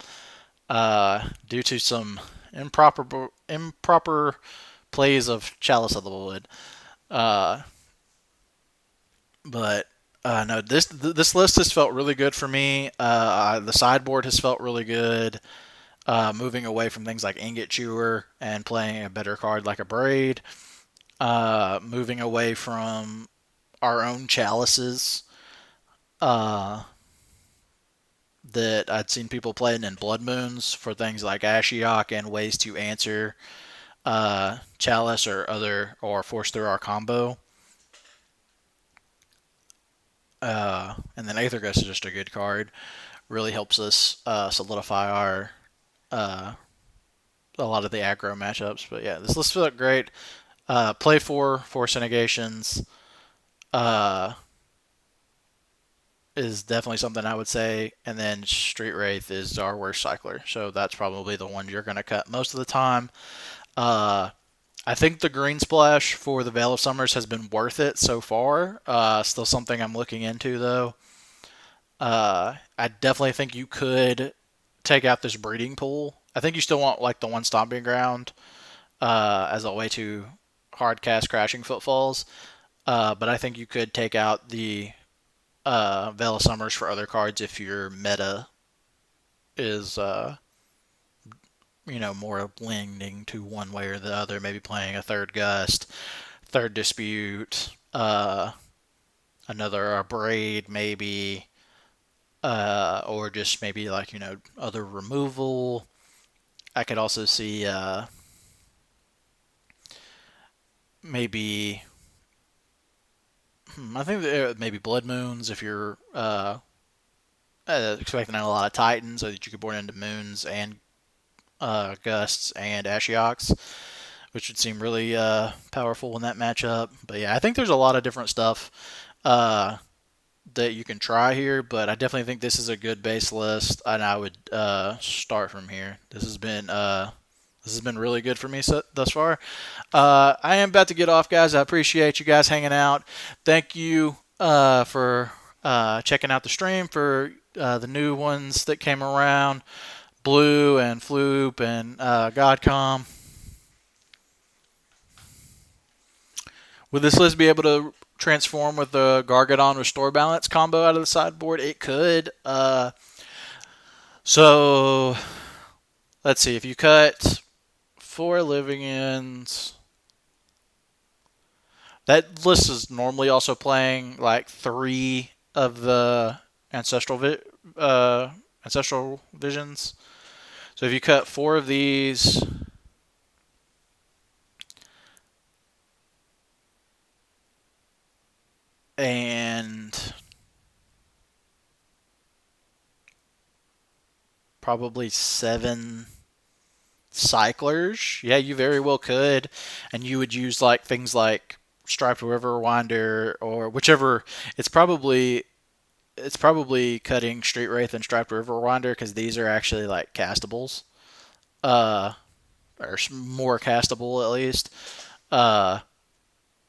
due to some improper plays of Chalice of the Wood. But no, this list has felt really good for me. The sideboard has felt really good. Moving away from things like Ingot Chewer and playing a better card like a Braid. Moving away from our own chalices that I'd seen people playing in Blood Moons for things like Ashiok and ways to answer Chalice or force through our combo. And then Aethergust is just a good card. Really helps us solidify our a lot of the aggro matchups. But yeah, this list felt great. Play 4 Force Negations is definitely something I would say. And then Street Wraith is our worst cycler. So that's probably the one you're going to cut most of the time. I think the Green Splash for the Veil of Summers has been worth it so far. Still something I'm looking into, though. I definitely think you could take out this Breeding Pool. I think you still want like the one Stomping Ground as a way to hard cast Crashing Footfalls. But I think you could take out the Veil of Summers for other cards if your meta is more leaning to one way or the other, maybe playing a Third Gust, Third Dispute, another Braid maybe, or just maybe like, other removal. I could also see maybe, I think maybe Blood Moons if you're expecting a lot of Titans, so that you could board into Moons and Gusts and Ashioks, which would seem really powerful in that matchup. But yeah, I think there's a lot of different stuff that you can try here, but I definitely think this is a good base list, and I would start from here. This has been really good for me thus far. I am about to get off, guys. I appreciate you guys hanging out. Thank you for checking out the stream, for the new ones that came around. Blue and Floop and Godcom. Would this list be able to transform with the Gargadon Restore Balance combo out of the sideboard? It could. So, let's see. If you cut 4 Living Ends, that list is normally also playing like 3 of the Ancestral Visions. So if you cut 4 of these, and probably 7 cyclers. Yeah, you very well could, and you would use like things like striped river winder or whichever. It's probably cutting street wraith and striped river winder because these are actually like castables, uh, or more castable at least. Uh,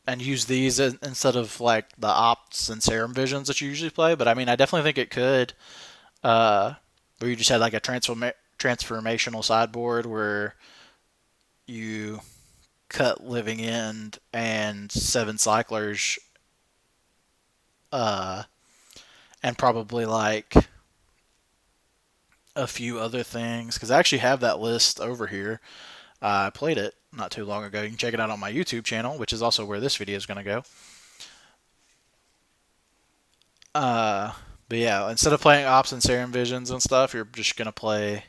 and use these instead of like the ops and serum visions that you usually play. But I mean, I definitely think it could. Uh, where you just had like a transformational sideboard where you cut Living End and 7 cyclers, uh, and probably like a few other things. Because I actually have that list over here. I played it not too long ago. You can check it out on my YouTube channel, which is also where this video is going to go. Uh, but yeah, instead of playing Ops and Serum Visions and stuff, you're just going to play.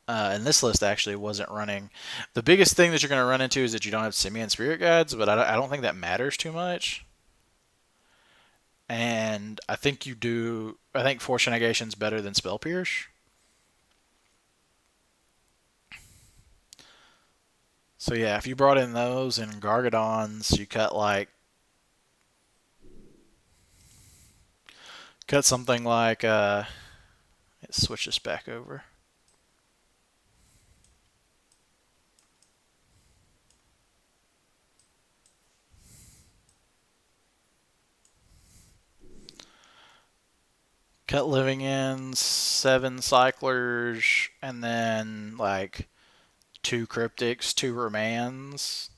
And this list actually wasn't running. The biggest thing that you're going to run into is that you don't have Simian Spirit Guides, but I don't think that matters too much. And I think you do. I think Force Negation's better than Spell Pierce. So yeah, if you brought in those and Gargadons, you cut something like let's switch this back over. Cut Living Ends, 7 cyclers, and then like 2 cryptics, 2 remands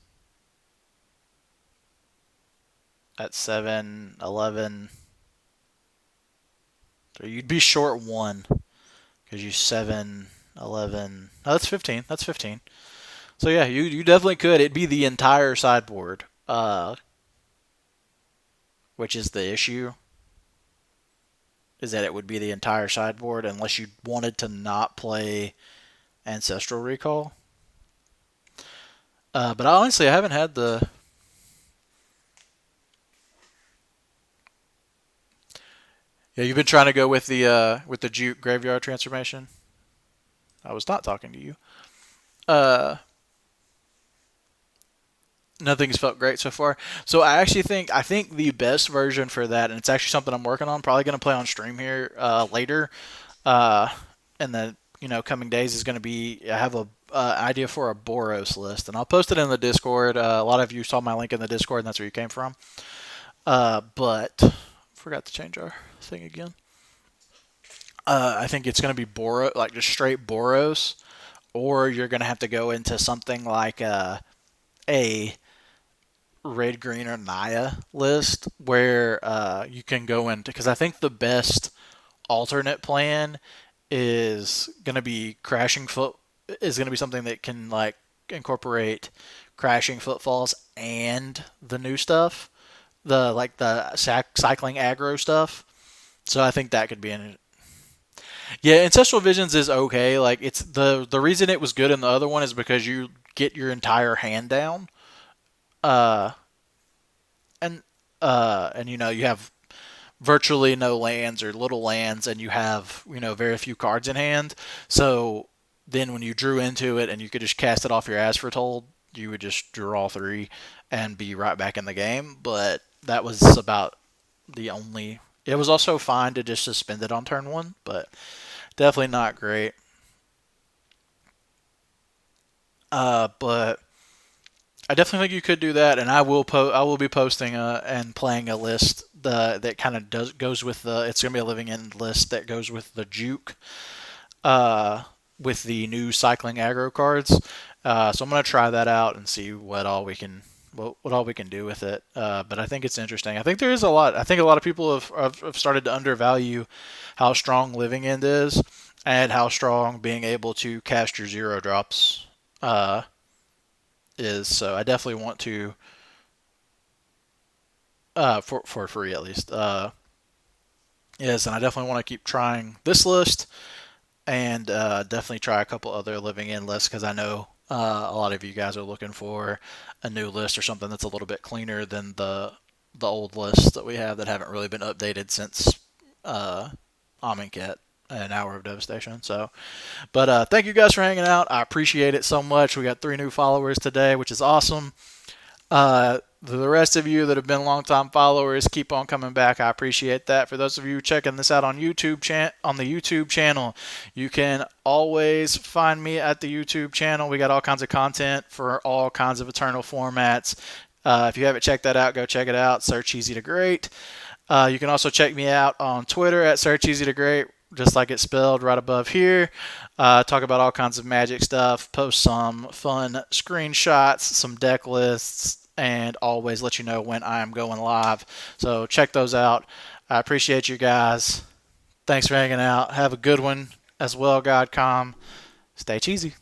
at 7, 11. So you'd be short 1 because you 7, 11. No, that's 15. That's 15. So yeah, you definitely could. It'd be the entire sideboard, which is the issue. Is that it would be the entire sideboard unless you wanted to not play Ancestral Recall. But honestly, I haven't had the. Yeah, you've been trying to go with the Juke Graveyard Transformation. I was not talking to you. Uh, Nothing's felt great so far. So I think the best version for that, and it's actually something I'm working on. Probably going to play on stream here later, uh, in the coming days is going to be. I have a idea for a Boros list, and I'll post it in the Discord. A lot of you saw my link in the Discord, and that's where you came from. But forgot to change our thing again. I think it's going to be Boros, like just straight Boros, or you're going to have to go into something like a red, green, or Naya list where you can go into, because I think the best alternate plan is going to be Crashing Foot, is going to be something that can like incorporate Crashing Footfalls and the new stuff, the cycling aggro stuff. So I think that could be in. Yeah, Ancestral Visions is okay. Like it's the reason it was good in the other one is because you get your entire hand down. Uh, and and you have virtually no lands or little lands, and you have very few cards in hand. So then when you drew into it and you could just cast it off your Asfertold, you would just draw 3 and be right back in the game. But that was about the only. It was also fine to just suspend it on turn 1, but definitely not great. But I definitely think you could do that, and I will be posting and playing a list that kind of goes with the. It's gonna be a Living End list that goes with the Juke, with the new cycling aggro cards. So I'm gonna try that out and see what all we can do with it. But I think it's interesting. I think there is a lot. I think a lot of people have started to undervalue how strong Living End is and how strong being able to cast your 0 drops is. So I definitely want to, for free at least. Yes, and I definitely want to keep trying this list and definitely try a couple other Living End lists because I know a lot of you guys are looking for a new list or something that's a little bit cleaner than the old lists that we have that haven't really been updated since Amonkhet, an hour of devastation. So, but thank you guys for hanging out. I appreciate it so much. We got 3 new followers today, which is awesome. The rest of you that have been longtime followers, keep on coming back. I appreciate that. For those of you checking this out on YouTube on the YouTube channel, you can always find me at the YouTube channel. We got all kinds of content for all kinds of Eternal formats. If you haven't checked that out, go check it out. Search Easy to Great. You can also check me out on Twitter at Search Easy to Great, just like it's spelled right above here. Talk about all kinds of Magic stuff, post some fun screenshots, some deck lists, and always let you know when I am going live. So check those out. I appreciate you guys. Thanks for hanging out. Have a good one as well, GodCom. Stay cheesy.